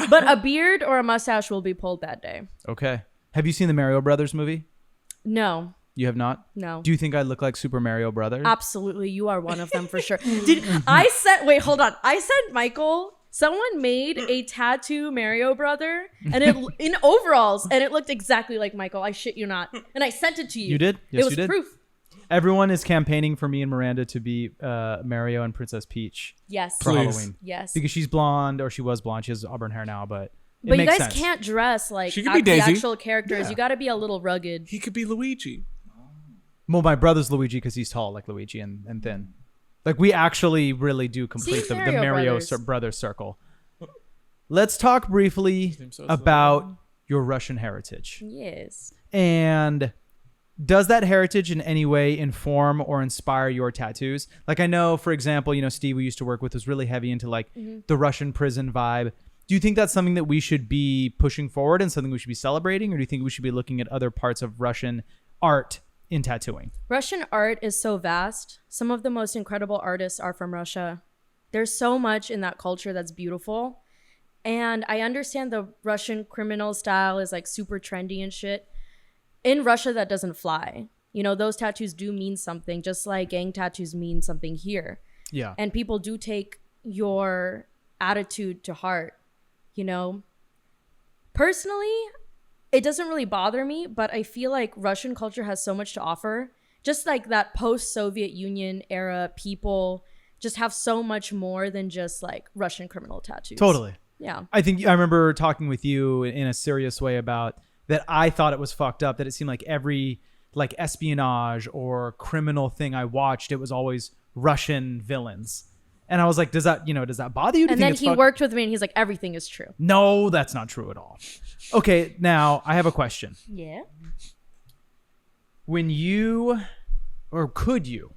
But a beard or a mustache will be pulled that day. Okay. Have you seen the Mario Brothers movie? No, You have not? no. Do you think I look like Super Mario Brothers? Absolutely. You are one of them for sure. Wait, hold on. I sent Michael Someone made a tattoo Mario brother and it in overalls and it looked exactly like Michael. I shit you not. And I sent it to you. You did? Yes, it was you did. proof. Everyone is campaigning for me and Miranda to be Mario and Princess Peach Yes. for Please. Halloween. Yes. Because she's blonde, or she was blonde. She has auburn hair now, but it But you makes guys sense. can't dress like She could be the Daisy. actual characters. Yeah. You got to be a little rugged. He could be Luigi. Well, my brother's Luigi because he's tall like Luigi and thin. Like we actually really do complete See, the Mario Mario brothers. brothers circle. Let's talk briefly Seems so about your Russian heritage. Yes. And does that heritage in any way inform or inspire your tattoos? Like I know, for example, Steve we used to work with was really heavy into like the Russian prison vibe. Do you think that's something that we should be pushing forward and something we should be celebrating? Or do you think we should be looking at other parts of Russian art in tattooing? Russian art is so vast. Some of the most incredible artists are from Russia. There's so much in that culture that's beautiful. And I understand the Russian criminal style is like super trendy and shit. In Russia, that doesn't fly. Those tattoos do mean something, just like gang tattoos mean something here. Yeah. And people do take your attitude to heart, Personally, it doesn't really bother me, but I feel like Russian culture has so much to offer. Just like that post-Soviet Union era people just have so much more than just like Russian criminal tattoos. Totally. Yeah. I remember talking with you in a serious way about that. I thought it was fucked up that it seemed like every like espionage or criminal thing I watched, it was always Russian villains. And I was like, does that bother you? Do you And think then it's he worked with me and he's like, everything is true. No, that's not true at all. Okay, now I have a question. Yeah. When you, or could you,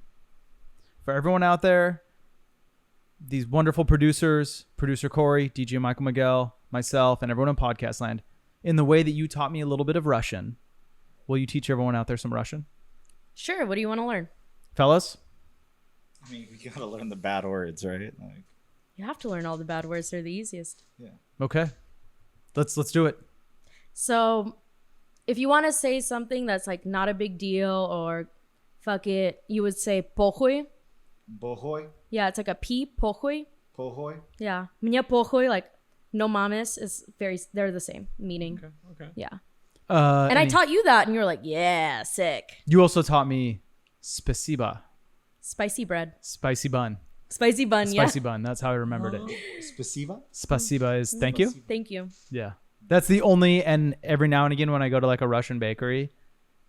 for everyone out there, these wonderful producers, producer Corey, DJ Michael Miguel, myself, and everyone in podcast land, in the way that you taught me a little bit of Russian, will you teach everyone out there some Russian? Sure. What do you want to learn? Fellas? I mean, we gotta learn the bad words, right? Like, You have to learn all the bad words. They're the easiest. yeah. Okay. Let's do it. So if you want to say something that's like not a big deal or fuck it, you would say pohuy. Bohoy, Yeah, it's like a P, pohuy. pohoy. Yeah. Мне pohuy, like no mames is they're the same meaning. Okay. Yeah. And I taught you that and you were like, yeah, sick. You also taught me spasiba, Spicy bread. spicy bun. Spicy bun, Spicy bun. That's how I remembered it. Spasiba? Spasiba is thank you. yeah. Thank you. Yeah. That's the only, and every now and again when I go to like a Russian bakery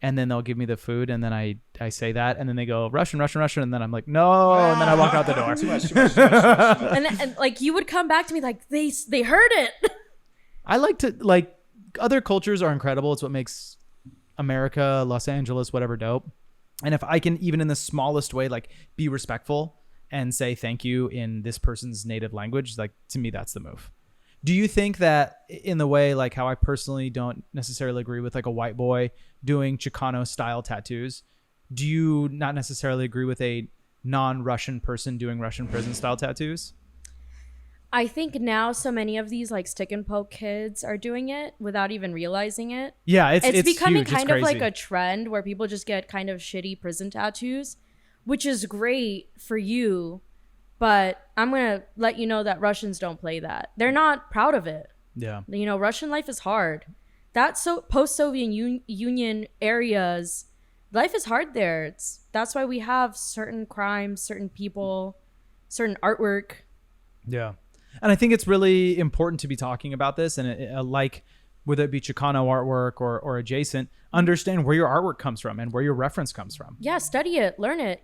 and then they'll give me the food and then I say that and then they go Russian. And then I'm like, no. And then I walk out the door. Too much. And like you would come back to me like they heard it. I like to, like, other cultures are incredible. It's what makes America, Los Angeles, whatever dope. And if I can, even in the smallest way, like be respectful and say thank you in this person's native language, like to me, that's the move. Do you think that in the way, like how I personally don't necessarily agree with like a white boy doing Chicano style tattoos, do you not necessarily agree with a non-Russian person doing Russian prison style tattoos? I think now so many of these like stick and poke kids are doing it without even realizing it. Yeah, it's becoming huge. It's kind of like crazy. a trend where people just get kind of shitty prison tattoos, which is great for you. But I'm going to let you know that Russians don't play that. They're not proud of it. Yeah. Russian life is hard. That's so post-Soviet Union areas, life is hard there. That's why we have certain crimes, certain people, certain artwork. Yeah. And I think it's really important to be talking about this and like whether it be Chicano artwork or adjacent, understand where your artwork comes from and where your reference comes from. Yeah, study it, learn it,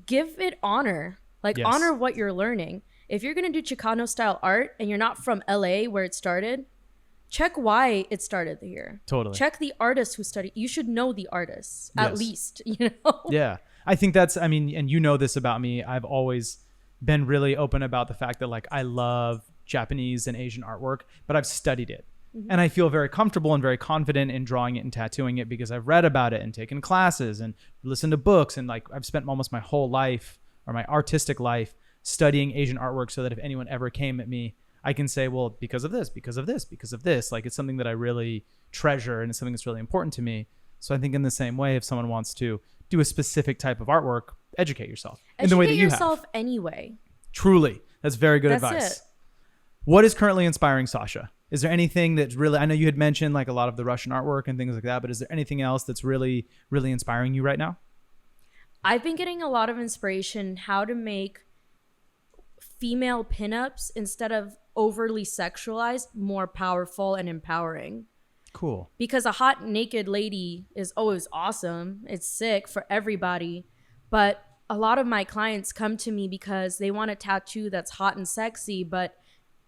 give it honor. Like Yes. honor what you're learning. If you're going to do Chicano style art and you're not from LA where it started, check why it started here. Totally. Check the artists who studied. You should know the artists at Yes. least, Yeah. I think and you know this about me, I've always been really open about the fact that like I love Japanese and Asian artwork, but I've studied it. Mm-hmm. And I feel very comfortable and very confident in drawing it and tattooing it because I've read about it and taken classes and listened to books. And like I've spent almost my whole life or my artistic life studying Asian artwork so that if anyone ever came at me, I can say, well, because of this, like it's something that I really treasure and it's something that's really important to me. So I think in the same way, if someone wants to do a specific type of artwork, educate yourself in the way that you yourself have. anyway. Truly. That's very good That's advice. it. What is currently inspiring Sasha? Is there anything that's really, I know you had mentioned like a lot of the Russian artwork and things like that, but is there anything else that's really, really inspiring you right now? I've been getting a lot of inspiration how to make female pinups, instead of overly sexualized, more powerful and empowering. Cool. Because a hot naked lady is always awesome. It's sick for everybody. But a lot of my clients come to me because they want a tattoo that's hot and sexy, but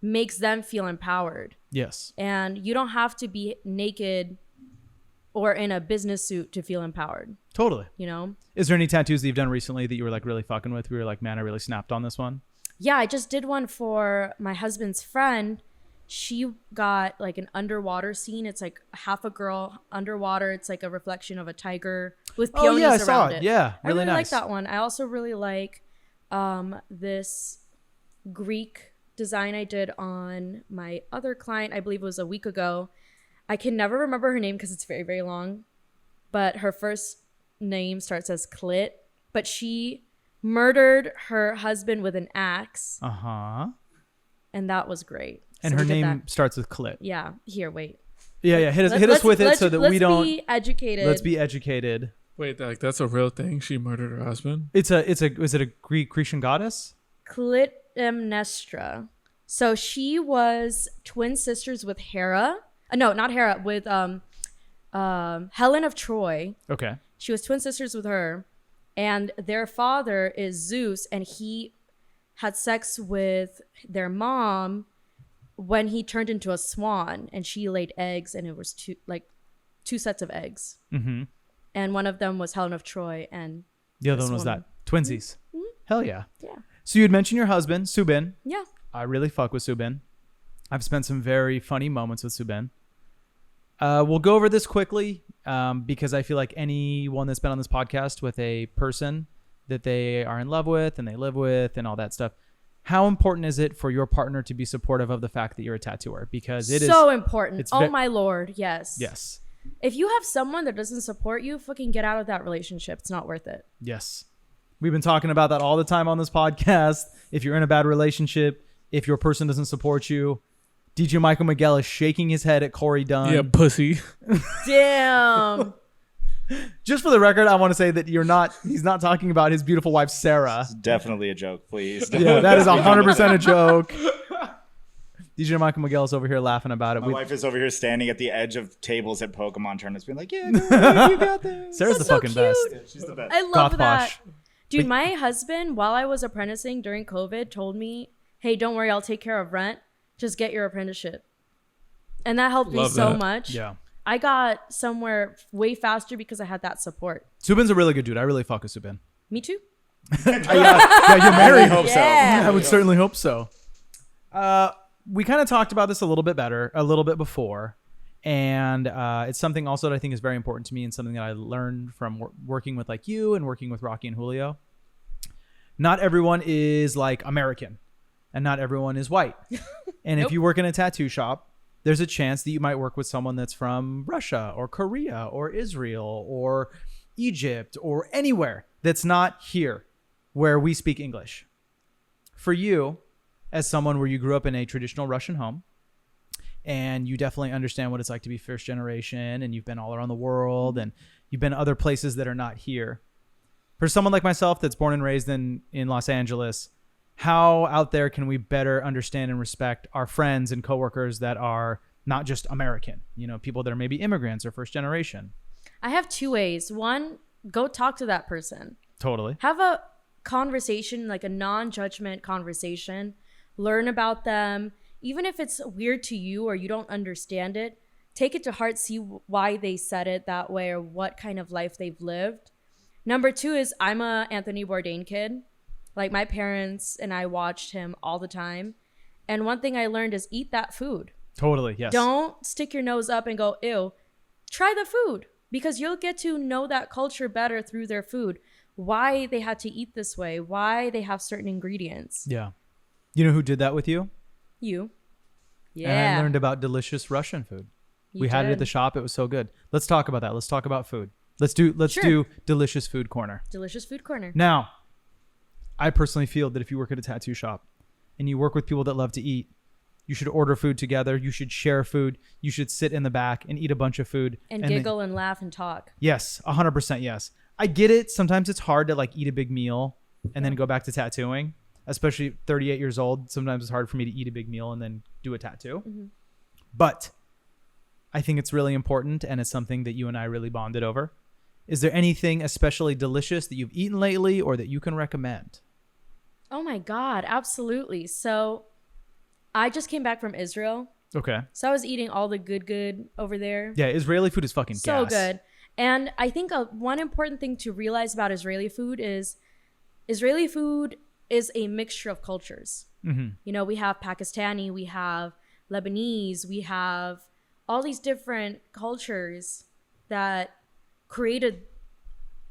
makes them feel empowered. Yes. And you don't have to be naked or in a business suit to feel empowered, Totally. you know? Is there any tattoos that you've done recently that you were like really fucking with? We were like, man, I really snapped on this one. Yeah, I just did one for my husband's friend. She got like an underwater scene. It's like half a girl underwater. It's like a reflection of a tiger with peonies Oh yeah, I around saw it. it. Yeah, I really really like nice. that one. I also really like this Greek design I did on my other client. I believe it was a week ago. I can never remember her name because it's very, very long. But her first name starts as Clit. But she murdered her husband with an axe. Uh-huh. And that was great. And So her we did name that. starts with Clit. Yeah. Here, wait. Yeah. Hit us with it so that we don't. Let's be educated. Let's be educated. Wait, like that's a real thing? She murdered her husband? Is it a Grecian goddess? Clytemnestra. So she was twin sisters with Hera. No, not Hera. With Helen of Troy. Okay. She was twin sisters with her. And their father is Zeus. And he had sex with their mom when he turned into a swan. And she laid eggs. And it was two sets of eggs. Mm-hmm. And one of them was Helen of Troy. And The other this one was woman. that. Twinsies. Mhm. Hell yeah. Yeah. So you had mentioned your husband, Subin. Yeah. I really fuck with Subin. I've spent some very funny moments with Subin. We'll go over this quickly because I feel like anyone that's been on this podcast with a person that they are in love with and they live with and all that stuff, how important is it for your partner to be supportive of the fact that you're a tattooer? Because it is so important. it's Oh my Lord. Yes. Yes. If you have someone that doesn't support you, fucking get out of that relationship. It's not worth it. Yes. We've been talking about that all the time on this podcast. If you're in a bad relationship, if your person doesn't support you, DJ Michael Miguel is shaking his head at Corey Dunn. Yeah, pussy. Damn. Just for the record, I want to say that he's not talking about his beautiful wife, Sarah. It's definitely a joke, please. Yeah, that is 100% a joke. DJ Michael Miguel is over here laughing about it. My wife is over here standing at the edge of tables at Pokemon tournaments being like, yeah, you got this. Sarah's That's the so fucking cute. best. Yeah, she's the best. I love Goth that. posh. Dude, my husband, while I was apprenticing during COVID, told me, hey, don't worry, I'll take care of rent. Just get your apprenticeship. And that helped me Love so that. much. Yeah. I got somewhere way faster because I had that support. Subin's a really good dude. I really fuck with Subin. Me too. Yeah, you're I married. hope so. Yeah. I would certainly hope so. We kind of talked about this a little bit before. And it's something also that I think is very important to me and something that I learned from working with like you and working with Rocky and Julio. Not everyone is like American and not everyone is white. And Nope. if you work in a tattoo shop, there's a chance that you might work with someone that's from Russia or Korea or Israel or Egypt or anywhere that's not here where we speak English. For you, as someone where you grew up in a traditional Russian home, and you definitely understand what it's like to be first generation, and you've been all around the world, and you've been other places that are not here. For someone like myself that's born and raised in Los Angeles, how out there can we better understand and respect our friends and coworkers that are not just American, people that are maybe immigrants or first generation? I have two ways. One, go talk to that person. Totally. Have a conversation, like a non-judgment conversation. Learn about them. Even if it's weird to you or you don't understand it, take it to heart, see why they said it that way or what kind of life they've lived. Number two is I'm a Anthony Bourdain kid. Like my parents and I watched him all the time. And one thing I learned is eat that food. Totally, yes. Don't stick your nose up and go, ew. Try the food because you'll get to know that culture better through their food. Why they had to eat this way, why they have certain ingredients. Yeah. You know who did that with you? You. Yeah. And I learned about delicious Russian food. You We had it at did. the shop. It was so good. Let's talk about that. Let's talk about food. Let's Sure. do delicious food corner. Delicious food corner. Now, I personally feel that if you work at a tattoo shop and you work with people that love to eat, you should order food together. You should share food. You should sit in the back and eat a bunch of food. And giggle and laugh and talk. Yes, 100% yes. I get it. Sometimes it's hard to like eat a big meal and then go back to tattooing, especially 38 years old. Sometimes it's hard for me to eat a big meal and then do a tattoo. Mm-hmm. But I think it's really important, and it's something that you and I really bonded over. Is there anything especially delicious that you've eaten lately or that you can recommend? Oh my God, absolutely. So I just came back from Israel. Okay. So I was eating all the good over there. Yeah, Israeli food is fucking So gas. good. And I think one important thing to realize about Israeli food is a mixture of cultures. Mm-hmm. You know, we have Pakistani, we have Lebanese, we have all these different cultures that created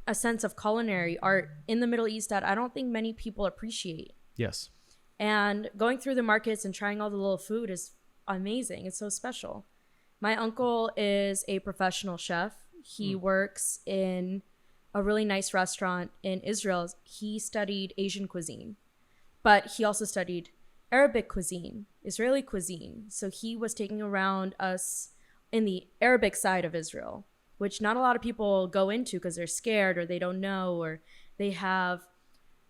a sense of culinary art in the Middle East that I don't think many people appreciate. Yes. And going through the markets and trying all the little food is amazing. It's so special. My uncle is a professional chef. He works in a really nice restaurant in Israel. He studied Asian cuisine, but he also studied Arabic cuisine, Israeli cuisine. So he was taking around us in the Arabic side of Israel, which not a lot of people go into because they're scared or they don't know or they have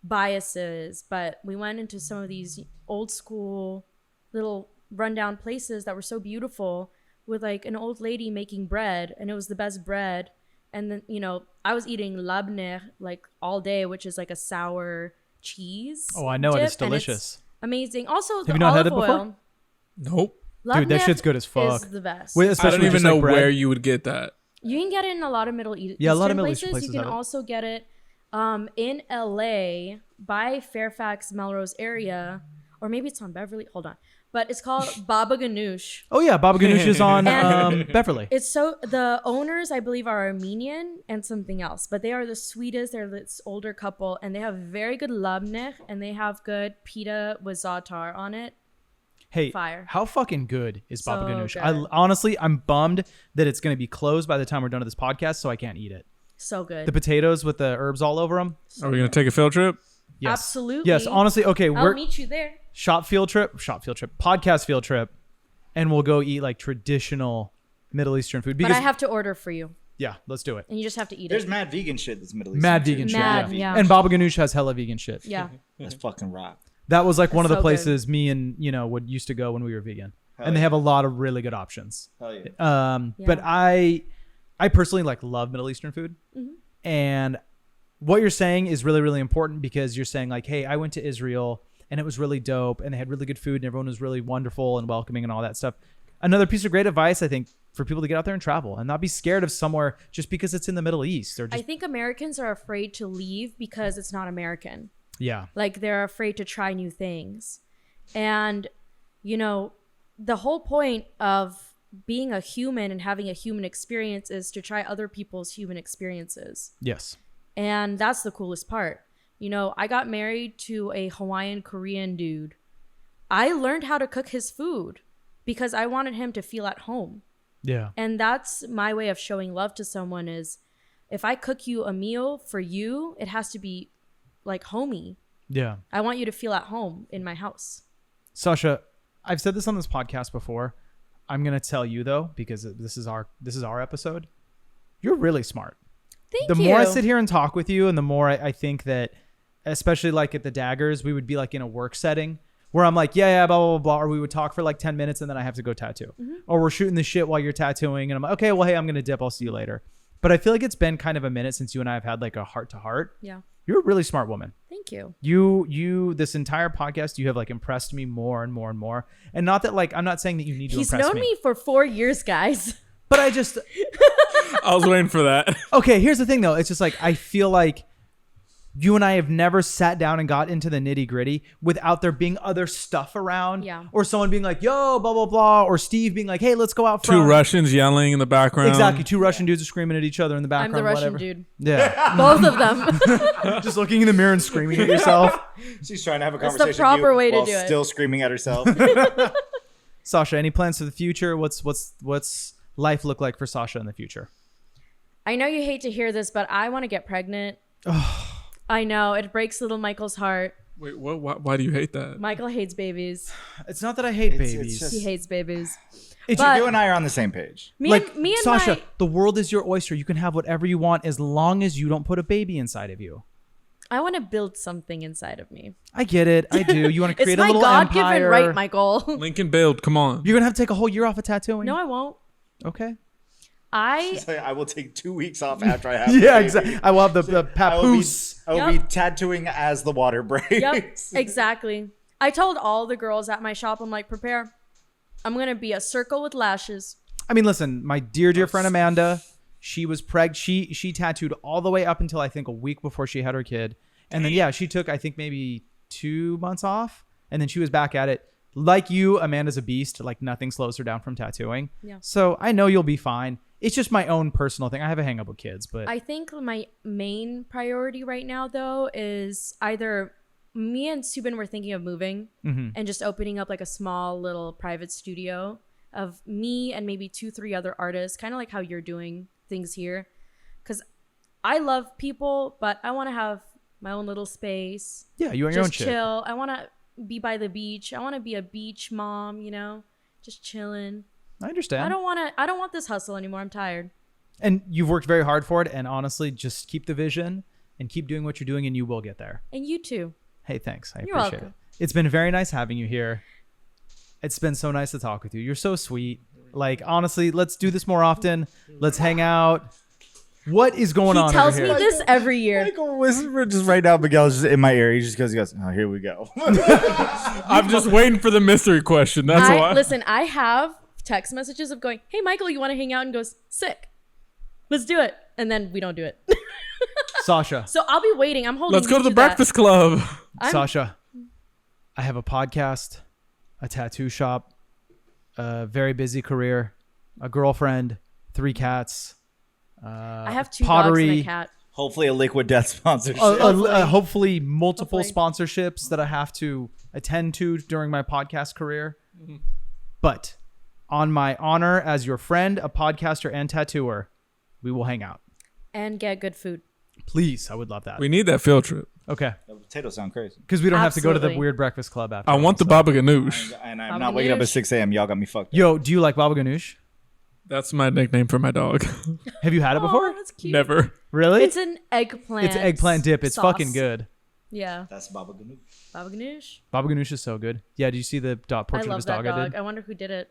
biases. But we went into some of these old school little rundown places that were so beautiful with like an old lady making bread, and it was the best bread. And then, you know, I was eating labneh like all day, which is like a sour cheese. Oh, I know it. dip, It's and delicious. amazing. Also, Have the you not had olive it before? oil. Nope. Dude, that Labneh shit's good as fuck. is the best. Wait, I especially don't with even just, like, know bread. where you would get that. You can get it in a lot of Middle Eastern Yeah, a lot of Middle Eastern places. You places can have it. also get it in LA by Fairfax, Melrose area, or maybe it's on Beverly. Hold on. But it's called Baba Ganoush. Oh yeah, Baba Ganoush is on And- Beverly. It's so the owners, I believe, are Armenian and something else, but they are the sweetest. They're this older couple, and they have very good labneh, and they have good pita with za'atar on it. Hey, Fire. how fucking good is Baba So Ganoush? good. Honestly, I'm bummed that it's going to be closed by the time we're done with this podcast, so I can't eat it. So good. The potatoes with the herbs all over them. Are we gonna take a field trip? Yes. Absolutely. Yes, honestly, okay, I'll we're meet you there. podcast field trip, and we'll go eat like traditional Middle Eastern food. But Because I have to order for you, yeah, let's do it. and you just have to eat There's it. mad vegan shit that's Middle Eastern. Mad too. vegan shit. Mad, Yeah. yeah. And Baba Ganoush has hella vegan shit. Yeah. That's fucking rock. That was like one of That's the so good. places me and would used to go when we were vegan, Hell and they yeah. have a lot of really good options. Hell yeah. But Yeah. I personally like love Middle Eastern food, and what you're saying is really, really important because you're saying like, hey, I went to Israel and it was really dope, and they had really good food, and everyone was really wonderful and welcoming and all that stuff. Another piece of great advice, I think, for people to get out there and travel and not be scared of somewhere just because it's in the Middle East or I just think Americans are afraid to leave because it's not American. yeah. Like they're afraid to try new things. And, you know, the whole point of being a human and having a human experience is to try other people's human experiences. Yes. And that's the coolest part. You know, I got married to a Hawaiian Korean dude. I learned how to cook his food because I wanted him to feel at home. Yeah. And that's my way of showing love to someone is if I cook you a meal for you, it has to be like homey. Yeah. I want you to feel at home in my house. Sasha, I've said this on this podcast before. I'm gonna tell you though, because this is our episode. You're really smart. Thank The you. more I sit here and talk with you, and the more I think that, especially like at the Daggers, we would be like in a work setting where I'm like, yeah, blah, blah, blah, blah, or we would talk for like 10 minutes and then I have to go tattoo. Or we're shooting the shit while you're tattooing and I'm like, okay, well, hey, I'm going to dip. I'll see you later. But I feel like it's been kind of a minute since you and I have had like a heart to heart. Yeah. You're a really smart woman. Thank you. You, this entire podcast, you have like impressed me more and more and more. And not that like, I'm not saying that you need to He's impress known me for 4 years, guys. but I just, I was waiting for that. okay, here's the thing though. It's just like, I feel like you and I have never sat down and got into the nitty gritty without there being other stuff around. Yeah. Or someone being like, yo, blah, blah, blah. Or Steve being like, hey, let's go out front. Two Russians yelling in the background. Exactly. Two Russian dudes are screaming at each other in the I'm background. the Russian whatever. dude. Yeah. Both of them. Just looking in the mirror and screaming at yourself. She's trying to have a That's the conversation proper with you way to while do it. still screaming at herself. Sasha, any plans for the future? What's life look like for Sasha in the future? I know you hate to hear this, but I want to get pregnant. I know. It breaks little Michael's heart. Wait, what? Why do you hate that? Michael hates babies. It's not that I hate It's babies. just- He hates babies. But you and I are on the same page. Me like and Sasha, my, the world is your oyster. You can have whatever you want as long as you don't put a baby inside of you. I want to build something inside of me. I get it. I do. You want to It's create a my little God-given empire. right, Michael. Lincoln build. Come on. You're gonna have to take a whole year off of tattooing. No, I won't. Okay. I will take 2 weeks off after I have. Yeah, the baby. exactly. I will have the papoose. I will Yep. be tattooing as the water breaks. Yep, exactly. I told all the girls at my shop, I'm like, prepare. I'm going to be a circle with lashes. I mean, listen, my dear friend Amanda, she was she tattooed all the way up until I think a week before she had her kid. And then she took I think maybe 2 months off, and then she was back at it. Like you, Amanda's a beast. Like nothing slows her down from tattooing. Yeah. So I know you'll be fine. It's just my own personal thing. I have a hang up with kids, but I think my main priority right now, though, is either me and Subin were thinking of moving and just opening up like a small little private studio of me and maybe 2-3 other artists, kind of like how you're doing things here. Because I love people, but I want to have my own little space. yeah, you want your own Just shit. chill. I want to be by the beach. I want to be a beach mom, you know, just chilling. I understand. I don't want this hustle anymore. I'm tired. And you've worked very hard for it. And honestly, just keep the vision and keep doing what you're doing, and you will get there. And you too. Hey, thanks. I You're appreciate welcome. it. It's been very nice having you here. It's been so nice to talk with you. You're so sweet. Like, honestly, let's do this more often. Let's hang out. What is going on He tells over me here? this every year. Michael whisper just right now. Miguel's just in my ear. He goes, oh, here we go. I'm just waiting for the mystery question. That's why. Listen, I have text messages of going, hey, Michael, you want to hang out? And goes, sick. Let's do it. And then we don't do it. Sasha. So I'll be waiting. I'm holding Let's go you to the that. Breakfast Club. Sasha, I have a podcast, a tattoo shop, a very busy career, a girlfriend, 3 cats. I have 2 pottery, dogs and a cat. Hopefully a Liquid Death sponsorship. hopefully multiple Hopefully. sponsorships that I have to attend to during my podcast career. But on my honor as your friend, a podcaster, and tattooer, we will hang out. And get good food. Please, I would love that. We need that field trip. Okay, The potatoes sound crazy. because we don't have to go to the Absolutely. weird breakfast club after. I want the baba ganoush. And I'm Baba not waking up at ganoush. 6 a.m. Y'all got me fucked up. Yo, do you like baba ganoush? That's my nickname for my dog. Have you had it before? Oh, that's cute. Never. Really? It's an eggplant. It's eggplant dip. It's sauce. fucking good. Yeah. That's Baba Ganoush. Baba ganoush. Baba ganoush is so good. Yeah, did you see the I portrait of love his that dog, dog. I did? I wonder who did it.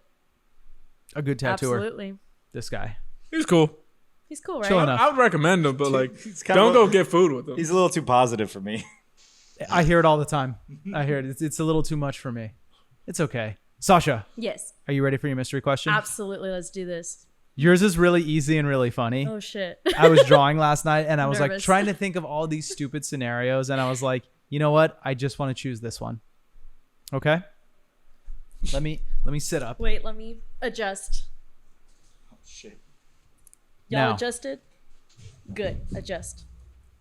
A good tattooer. Absolutely. This guy. He's cool. He's cool, right? Chill enough. I would recommend him, but like, He's kind don't of go get food with him. He's a little too positive for me. I hear it all the time. I hear it. It's a little too much for me. It's okay. Sasha, Yes. are you ready for your mystery question? Absolutely. Let's do this. Yours is really easy and really funny. Oh, shit. I was drawing last night and I was like Nervous. trying to think of all these stupid scenarios, and I was like, you know what? I just want to choose this one. Okay? Let me sit up. Wait, let me adjust. Oh, shit. Y'all Now. adjusted? Good. Adjust.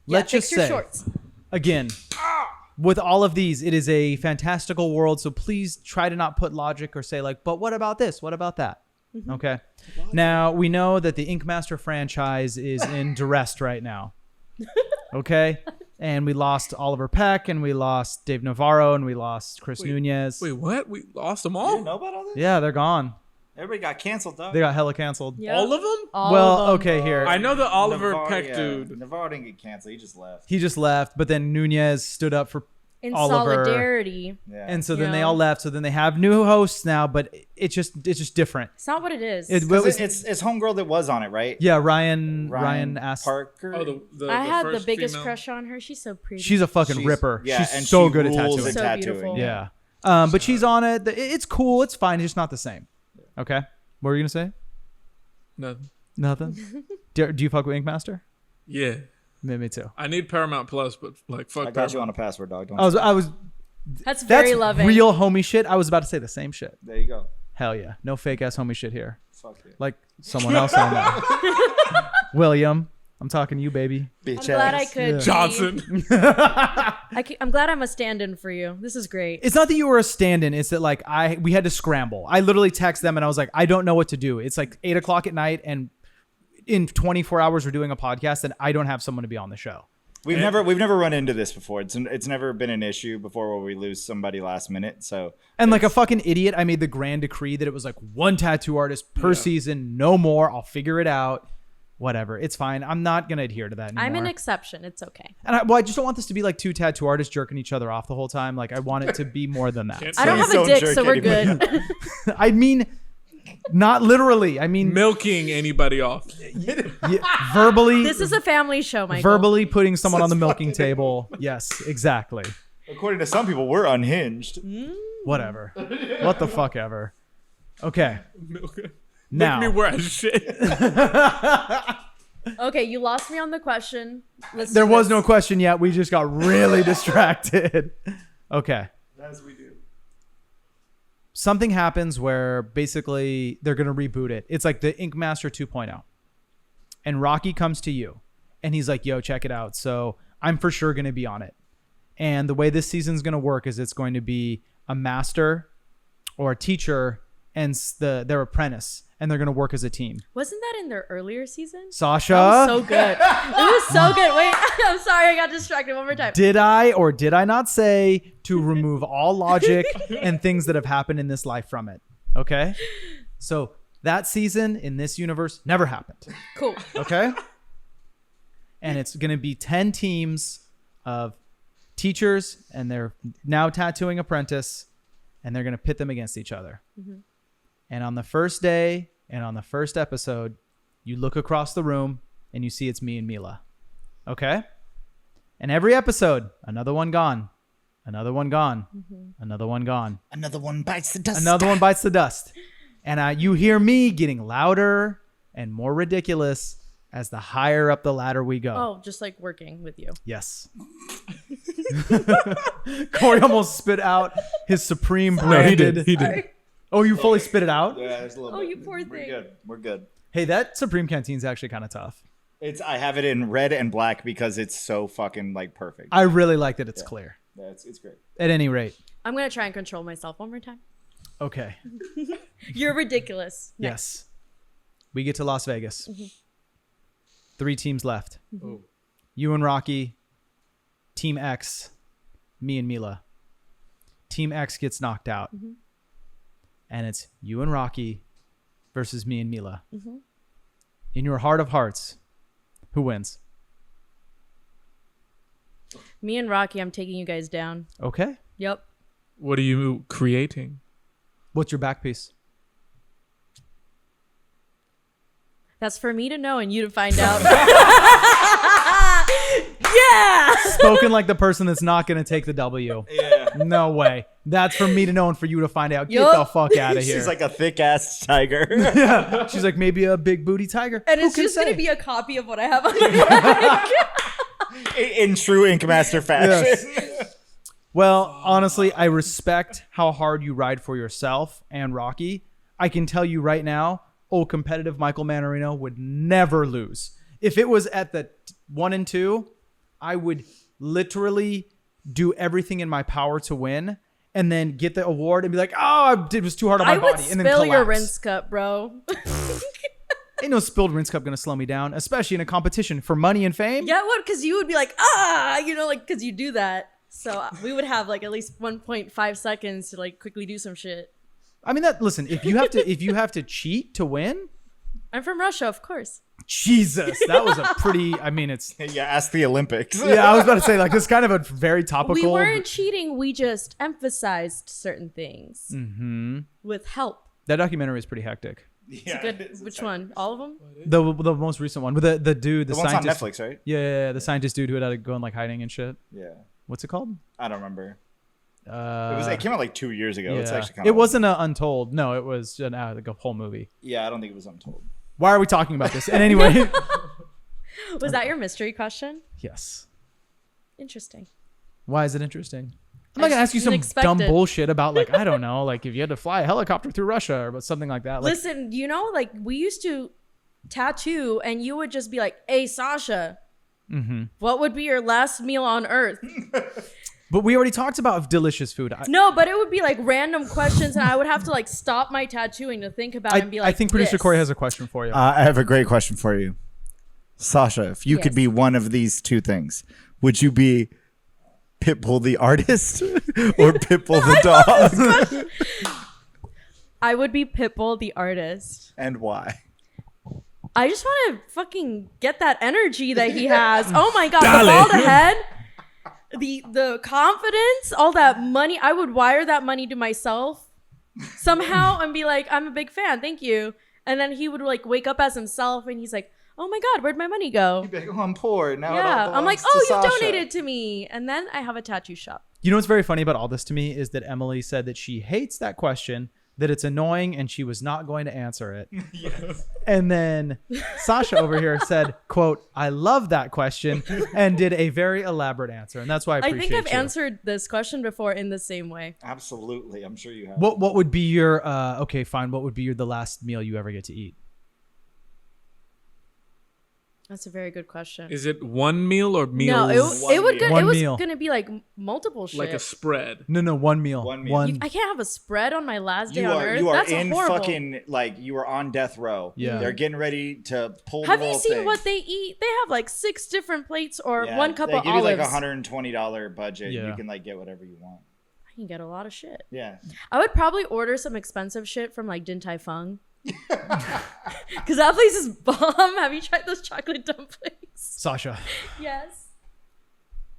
Let's fix just your say shorts. again, with all of these, it is a fantastical world, so please try to not put logic or say like, but what about this? What about that? Mm-hmm. Okay. Now, we know that the Ink Master franchise is in duress right now. Okay? And we lost Oliver Peck, and we lost Dave Navarro, and we lost Chris Nunez. Wait, what? We lost them You all? didn't know about all this? Yeah, they're gone. Everybody got canceled, dog. They got hella canceled. Yeah. All of them? All Well, of them. okay, here. I know the Oliver Navarro, Peck yeah. dude. Navarro didn't get canceled. He just left. He just left, but then Nunez stood up for In Oliver. solidarity. Yeah. And so then they Yeah. all left. So then they have new hosts now, but it's just different. It's not what it is. It, 'Cause well, it's homegirl that was on it, right? yeah, Ryan asked. Parker. Oh, the I had the first biggest female? crush on her. She's so pretty. She's a fucking She's- ripper. yeah, She's and so she good at rules tattooing. at So tattooing. beautiful. Yeah. But she's on it. It's cool. It's fine. It's just not the same. Okay. What were you gonna say? Nothing. Nothing. do you fuck with Ink Master? Yeah. Me too. I need Paramount Plus, but like, fuck I got you on Paramount. a password, dog. Don't I was. That's That's very loving. real homie shit. I was about to say the same shit. There you go. Hell yeah. No fake ass homie shit here. Fuck it. Like someone else I know. William, I'm talking to you, baby. Bitch I'm glad I ass. could. be- Johnson. I'm glad I'm a stand-in for you. This is great. It's not that you were a stand-in. It's that like we had to scramble. I literally text them and I was like, I don't know what to do. It's like 8:00 at night, and in 24 hours we're doing a podcast, and I don't have someone to be on the show. We've never run into this before. It's never been an issue before where we lose somebody last minute. So And like a fucking idiot, I made the grand decree that it was like one tattoo artist per season, no more. I'll figure it out. Whatever, it's fine. I'm not gonna adhere to that anymore. I'm an exception. It's okay. And I just don't want this to be like two tattoo artists jerking each other off the whole time. Like I want it to be more than that. I don't have a dick, so we're good. I mean, not literally. I mean, Milking anybody off. verbally. This is a family show, Michael. Verbally putting someone on the milking table. Yes, exactly. according to some people, we're unhinged. Whatever. What the fuck ever. Okay. Now. Make me wear shit. Okay, you lost me on the question. There was no question yet. We just got really distracted. Okay. As we do. Something happens where basically they're going to reboot it. It's like the Ink Master 2.0. And Rocky comes to you and he's like, yo, check it out. So I'm for sure going to be on it. And the way this season's going to work is it's going to be a master or a teacher and their apprentice. And they're going to work as a team. Wasn't that in their earlier season? Sasha? That was so good. It was so good. Wait, I'm sorry. I got distracted one more time. Did I or did I not say to remove all logic and things that have happened in this life from it? Okay? So that season in this universe never happened. Cool. Okay? And it's going to be 10 teams of teachers and their now tattooing apprentice, and they're going to pit them against each other. Mm-hmm. And on the first day and on the first episode, you look across the room and you see it's me and Mila. Okay? And every episode, another one gone. Another one gone. Mm-hmm. Another one gone. Another one bites the dust. Another one bites the dust. And you hear me getting louder and more ridiculous as the higher up the ladder we go. Oh, just like working with you. Yes. Corey almost spit out his Supreme branded. No, he did. Oh, you fully spit it out? Yeah, there's a little bit. You poor thing. We're good. We're good. Hey, that Supreme Canteen's actually kind of tough. I have it in red and black because it's so fucking like perfect. I really like that it's clear. Yeah, it's great. At any rate. I'm going to try and control myself one more time. Okay. You're ridiculous. Yes. We get to Las Vegas. Mm-hmm. 3 teams left. Mm-hmm. You and Rocky. Team X. Me and Mila. Team X gets knocked out. Mm-hmm. And it's you and Rocky versus me and Mila. Mm-hmm. In your heart of hearts, who wins? Me and Rocky, I'm taking you guys down. Okay. Yep. What are you creating? What's your back piece? That's for me to know and you to find out. Yeah. Spoken like the person that's not going to take the W. Yeah. No way. That's for me to know and for you to find out. Get the fuck out of here. She's like a thick ass tiger. Yeah. She's like maybe a big booty tiger. And it's just going to be a copy of what I have on my back. in true Ink Master fashion. Yes. Well, honestly, I respect how hard you ride for yourself and Rocky. I can tell you right now, old competitive Michael Manarino would never lose. If it was at the 1 and 2, I would literally do everything in my power to win and then get the award and be like, oh, it was too hard on my body. And then spill collapse. your rinse cup, bro. Ain't no spilled rinse cup going to slow me down, especially in a competition for money and fame. Yeah, what? Because you would be like, because you do that. So we would have like at least 1.5 seconds to like quickly do some shit. I mean, listen, if you have to cheat to win. I'm from Russia, of course. Jesus, that was a pretty, I mean, it's. Yeah, ask the Olympics. Yeah, I was about to say, like, it's kind of a very topical. We weren't cheating. We just emphasized certain things with help. That documentary is pretty hectic. Yeah, which one? All of them? The most recent one with the dude, the one's scientist. on Netflix, right? Yeah, the scientist dude who had to go in like hiding and shit. Yeah. What's it called? I don't remember. It came out like 2 years ago. Yeah. It's actually kind it of wasn't Untold. No, it was like a whole movie. Yeah, I don't think it was Untold. Why are we talking about this? And anyway. Was that your mystery question? Yes. Interesting. Why is it interesting? I'm not going to ask you some expect dumb it. bullshit about like, I don't know, like if you had to fly a helicopter through Russia or something like that. Like, Listen, like we used to tattoo and you would just be like, hey, Sasha, what would be your last meal on earth? but we already talked about delicious food. No, but it would be like random questions and I would have to like stop my tattooing to think about it and be like, I think producer this. Corey has a question for you. I have a great question for you. Sasha, if you could Yes. be one of these two things, would you be Pitbull the artist or Pitbull the dog? I would be Pitbull the artist. And why? I just want to fucking get that energy that he has. Oh my god, the bald head, the confidence, all that money. I would wire that money to myself somehow and be like, I'm a big fan, thank you. And then he would like wake up as himself and he's like, oh my god, where'd my money go? You'd be like, oh, I'm poor now. Yeah, I'm like, oh, you donated to me, and then I have a tattoo shop. You know what's very funny about all this to me is that Emily said that she hates that question, that it's annoying, and she was not going to answer it. Yes. And then Sasha over here said, quote, I love that question, and did a very elaborate answer. And that's why I appreciate think I've you. answered this question before in the same way. Absolutely. I'm sure you have. What would be your, okay, fine. What would be the last meal you ever get to eat? That's a very good question. Is it one meal or meals? No, it One was meal. gonna be like multiple shit. Like a spread. No, one meal. One meal. I can't have a spread on my last day You on are Earth. you are That's in horrible. fucking like you are on death row. Yeah. They're getting ready to pull Have the you whole seen thing. what they eat? They have like 6 different plates or Yeah, one cup they of give you olives. like $120 budget. Yeah. You can like get whatever you want. I can get a lot of shit. Yeah. I would probably order some expensive shit from like Din Tai Fung. Because that place is bomb. Have you tried those chocolate dumplings? Sasha, Yes.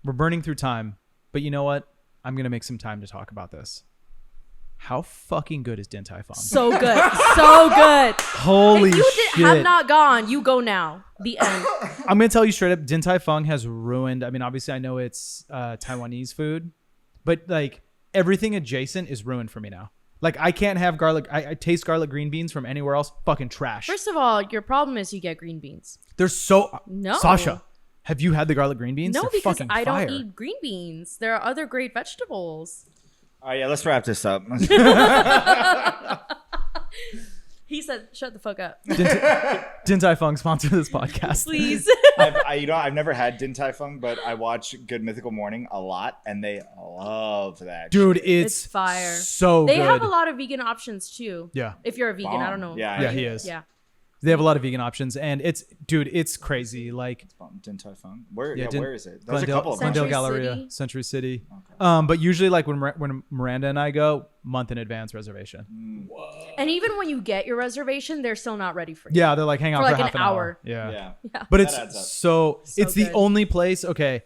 we're burning through time, but you know what? I'm going to make some time to talk about this. How fucking good is Din Tai Fung? So good. So good. Holy If you shit. have not gone, you go now. The end. I'm going to tell you straight up, Din Tai Fung has ruined, I mean, obviously I know it's Taiwanese food, but like everything adjacent is ruined for me now. Like I can't have garlic. I taste garlic green beans from anywhere else. Fucking trash. First of all, your problem is you get green beans. They're so... No. Sasha, have you had the garlic green beans? No, They're because fucking I fire. don't eat green beans. There are other great vegetables. All right, yeah, let's wrap this up. He said, shut the fuck up. Din Tai Fung sponsor this podcast. Please. I've never had Din Tai Fung, but I watch Good Mythical Morning a lot, and they love that. Dude, shit. it's fire. so They good. have a lot of vegan options too. Yeah. If you're a vegan, I don't know. Yeah, Yeah, he is. Yeah. They have a lot of vegan options, and it's crazy. Like Din Tai Fung. Where? Yeah, Yeah, where is it? There's a couple of them. Glendale Century Galleria, City? Century City. Okay. But usually, like when Miranda and I go, month in advance reservation. And even when you get your reservation, they're still not ready for you. Yeah, they're like hang out For for like half an an hour. hour. Yeah. Yeah. But That it's adds up. so it's the good. only place. Okay,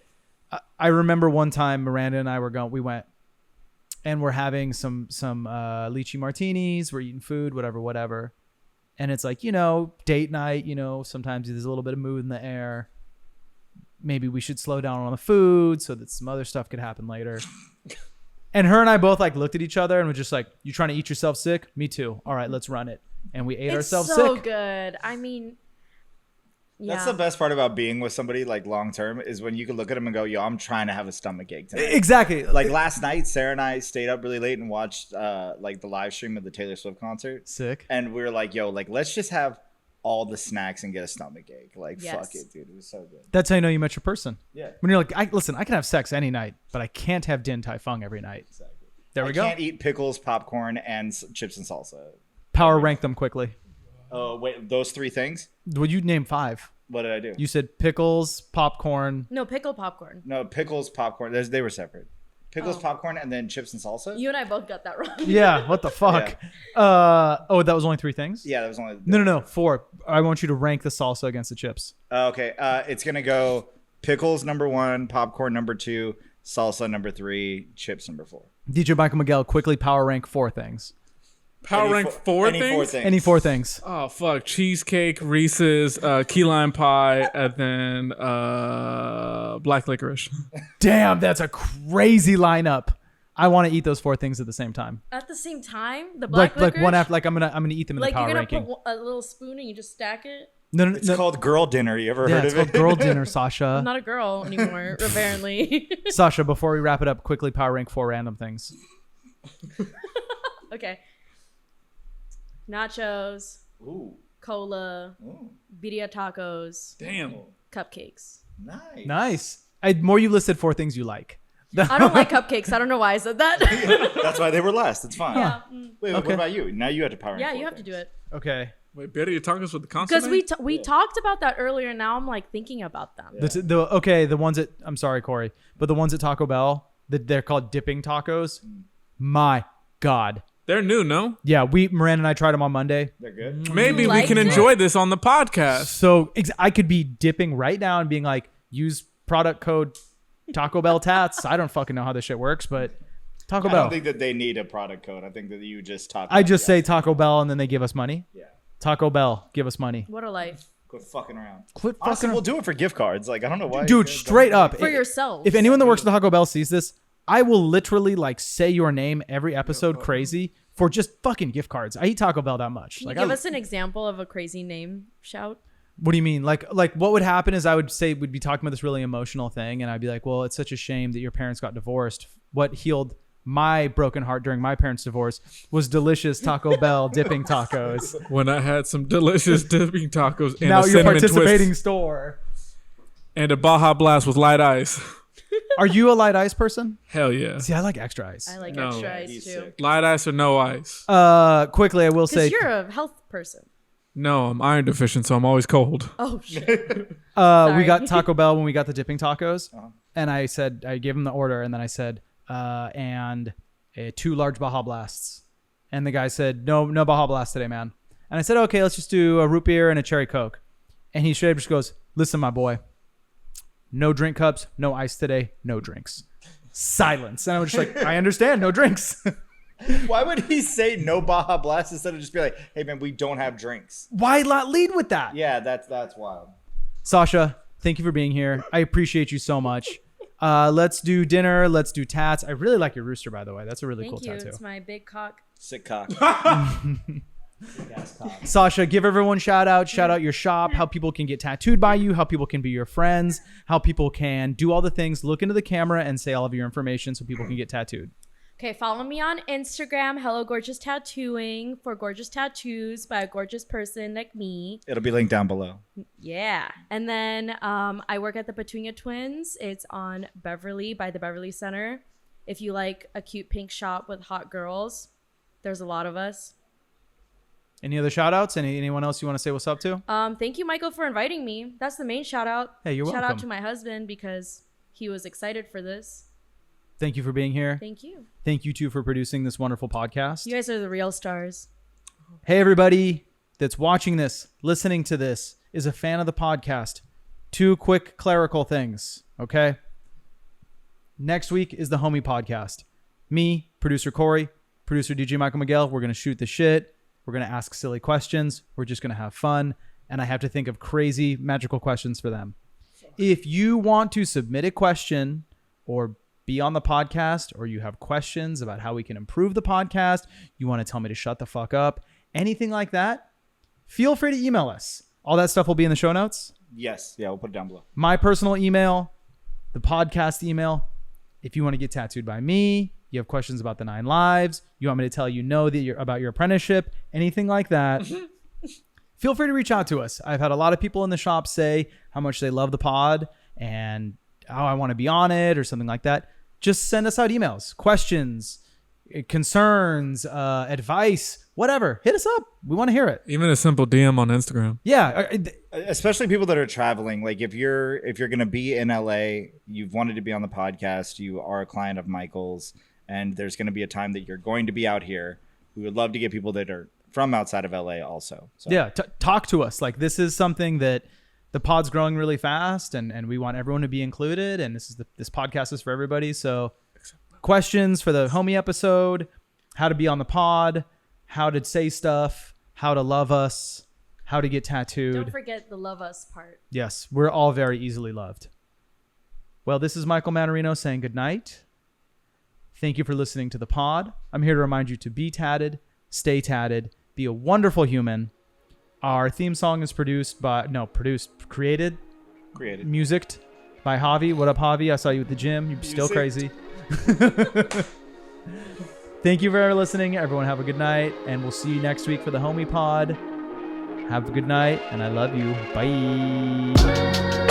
I remember one time Miranda and I were going. We went, and we're having some lychee martinis. We're eating food, whatever. And it's like, date night. Sometimes there's a little bit of mood in the air. Maybe we should slow down on the food so that some other stuff could happen later. And her and I both like looked at each other and were just like, "You trying to eat yourself sick? Me too. All right, let's run it." And we ate It's ourselves so sick. good. I mean, yeah. That's the best part about being with somebody like long term is when you can look at them and go, "Yo, I'm trying to have a stomach ache tonight." Exactly. Like last night, Sarah and I stayed up really late and watched like the live stream of the Taylor Swift concert, Sick. and we were like, "Yo, like let's just have all the snacks and get a stomach ache." Like, Yes. fuck it, dude. It was so good. That's how you know you met your person. Yeah. When you're like, listen, I can have sex any night, but I can't have Din Tai Fung every night. Exactly. There we I go. can't eat pickles, popcorn, and chips and salsa. Power rank them quickly. Oh, wait, those 3 things? Would you name 5? What did I do? You said pickles, popcorn. No, pickle popcorn. No, pickles, popcorn. They were separate. Pickles, Oh. popcorn, and then chips and salsa? You and I both got that wrong. Yeah. What the fuck? That was only 3 things? Yeah, that was only... No. 4. I want you to rank the salsa against the chips. Okay, it's going to go pickles number 1, popcorn number 2, salsa number 3, chips number 4. DJ Michael Miguel, quickly power rank 4 things. Power rank four any things? 4 things. Any 4 things. Oh fuck! Cheesecake, Reese's, key lime pie, and then black licorice. Damn, that's a crazy lineup. I want to eat those 4 things at the same time. At the same time, the black Like one licorice? after. Like I'm gonna eat them in Like the power you're gonna ranking. put a little spoon and you just stack it. No. It's called girl dinner. You ever Yeah, heard it's of called it? girl dinner, I'm Sasha. not a girl anymore, apparently. Sasha, before we wrap it up, quickly power rank 4 random things. Okay. Nachos, Ooh, cola, ooh, birria tacos, Damn. cupcakes. nice. Nice. More you listed 4 things you like. I don't like cupcakes. I don't know why I said that. That's why they were last. It's fine. Yeah. Wait, Okay. what about you? Now you have to power rank Yeah, 4 you have to things. do it. Okay. Wait, birria tacos with the consomme? Because we talked about that earlier. Now I'm like thinking about them. Yeah. The ones at, I'm sorry, Corey, but the ones at Taco Bell, they're called dipping tacos. My God. They're new, no? Yeah, Miranda and I tried them on Monday. They're good. Maybe we liked can it? enjoy this on the podcast. So I could be dipping right now and being like, use product code Taco Bell Tats. I don't fucking know how this shit works, but Taco I Bell. don't think that they need a product code. I think that you just talk. I just say Taco Bell and then they give us money. Yeah. Taco Bell, give us money. What a life. Quit fucking around. Quit Honestly, fucking we'll do it for gift cards. Like I don't know why. Dude, straight up. For yourself. If anyone that works at Taco Bell sees this, I will literally like say your name every episode crazy for just fucking gift cards. I eat Taco Bell that much. Can Like, you give us an example of a crazy name shout? what do you mean? Like what would happen is I would say we'd be talking about this really emotional thing and I'd be like, well, it's such a shame that your parents got divorced. What healed my broken heart during my parents' divorce was delicious Taco Bell dipping tacos. When I had some delicious dipping tacos and Now a you're cinnamon participating twist store. and a Baja Blast with light ice. Are you a light ice person? Hell yeah. See, I like extra ice. I like No. extra Yeah, ice he's too. sick. Light ice or no ice? Quickly, I will say, Because you're a health person. No, I'm iron deficient, so I'm always cold. Oh shit. we Sorry. got Taco Bell when we got the dipping tacos, Uh-huh. and I gave him the order, and then I said, and 2 large Baja Blasts, and the guy said, no Baja Blast today, man. And I said, okay, let's just do a root beer and a cherry Coke. And he straight up just goes, listen, my boy, no drink cups, no ice today, no drinks. Silence. And I was just like, I understand, no drinks. Why would he say no Baja Blast instead of just be like, hey man, we don't have drinks? Why not lead with that? Yeah, that's wild. Sasha, thank you for being here. I appreciate you so much. Let's do dinner. Let's do tats. I really like your rooster, by the way. That's a really Thank cool you. tattoo. It's my big cock. Sick cock. Sasha, give everyone shout out your shop, how people can get tattooed by you, how people can be your friends, how people can do all the things, look into the camera and say all of your information so people can get tattooed. Okay, follow me on Instagram, Hello Gorgeous Tattooing, for gorgeous tattoos by a gorgeous person like me. It'll be linked down below. Yeah. And then I work at the Petunia Twins. It's on Beverly by the Beverly Center. If you like a cute pink shop with hot girls, there's a lot of us. Any other shout outs? Anyone else you want to say what's up to? Thank you, Michael, for inviting me. That's the main shout out. Hey, you're Shout welcome. out to my husband because he was excited for this. Thank you for being here. Thank you. Thank you too for producing this wonderful podcast. You guys are the real stars. Hey, everybody that's watching this, listening to this, is a fan of the podcast. 2 quick clerical things, okay? Next week is the Homie Podcast. Me, producer Corey, producer DJ Michael Miguel. We're going to shoot the shit. We're going to ask silly questions. We're just going to have fun. And I have to think of crazy, magical questions for them. If you want to submit a question or be on the podcast, or you have questions about how we can improve the podcast, you want to tell me to shut the fuck up, anything like that, feel free to email us. All that stuff will be in the show notes. Yes. Yeah, we'll put it down below. My personal email, the podcast email. If you want to get tattooed by me, you have questions about the 9 lives, you want me to tell you that you're about your apprenticeship, anything like that, feel free to reach out to us. I've had a lot of people in the shop say how much they love the pod and how I want to be on it or something like that. Just send us out emails, questions, concerns, advice, whatever. Hit us up. We want to hear it. Even a simple DM on Instagram. Yeah. Especially people that are traveling. Like if you're going to be in LA, you've wanted to be on the podcast, you are a client of Michael's, and there's going to be a time that you're going to be out here. We would love to get people that are from outside of LA also. So. Yeah. Talk to us. Like, this is something that the pod's growing really fast, and we want everyone to be included. And this podcast is for everybody. So questions for the homie episode, how to be on the pod, how to say stuff, how to love us, how to get tattooed. Don't forget the love us part. Yes, we're all very easily loved. Well, this is Michael Manarino saying good night. Thank you for listening to the pod. I'm here to remind you to be tatted, stay tatted, be a wonderful human. Our theme song is created, musicked by Javi. What up, Javi? I saw you at the gym. You're still crazy. Thank you for listening. Everyone have a good night, and we'll see you next week for the Homie Pod. Have a good night, and I love you. Bye.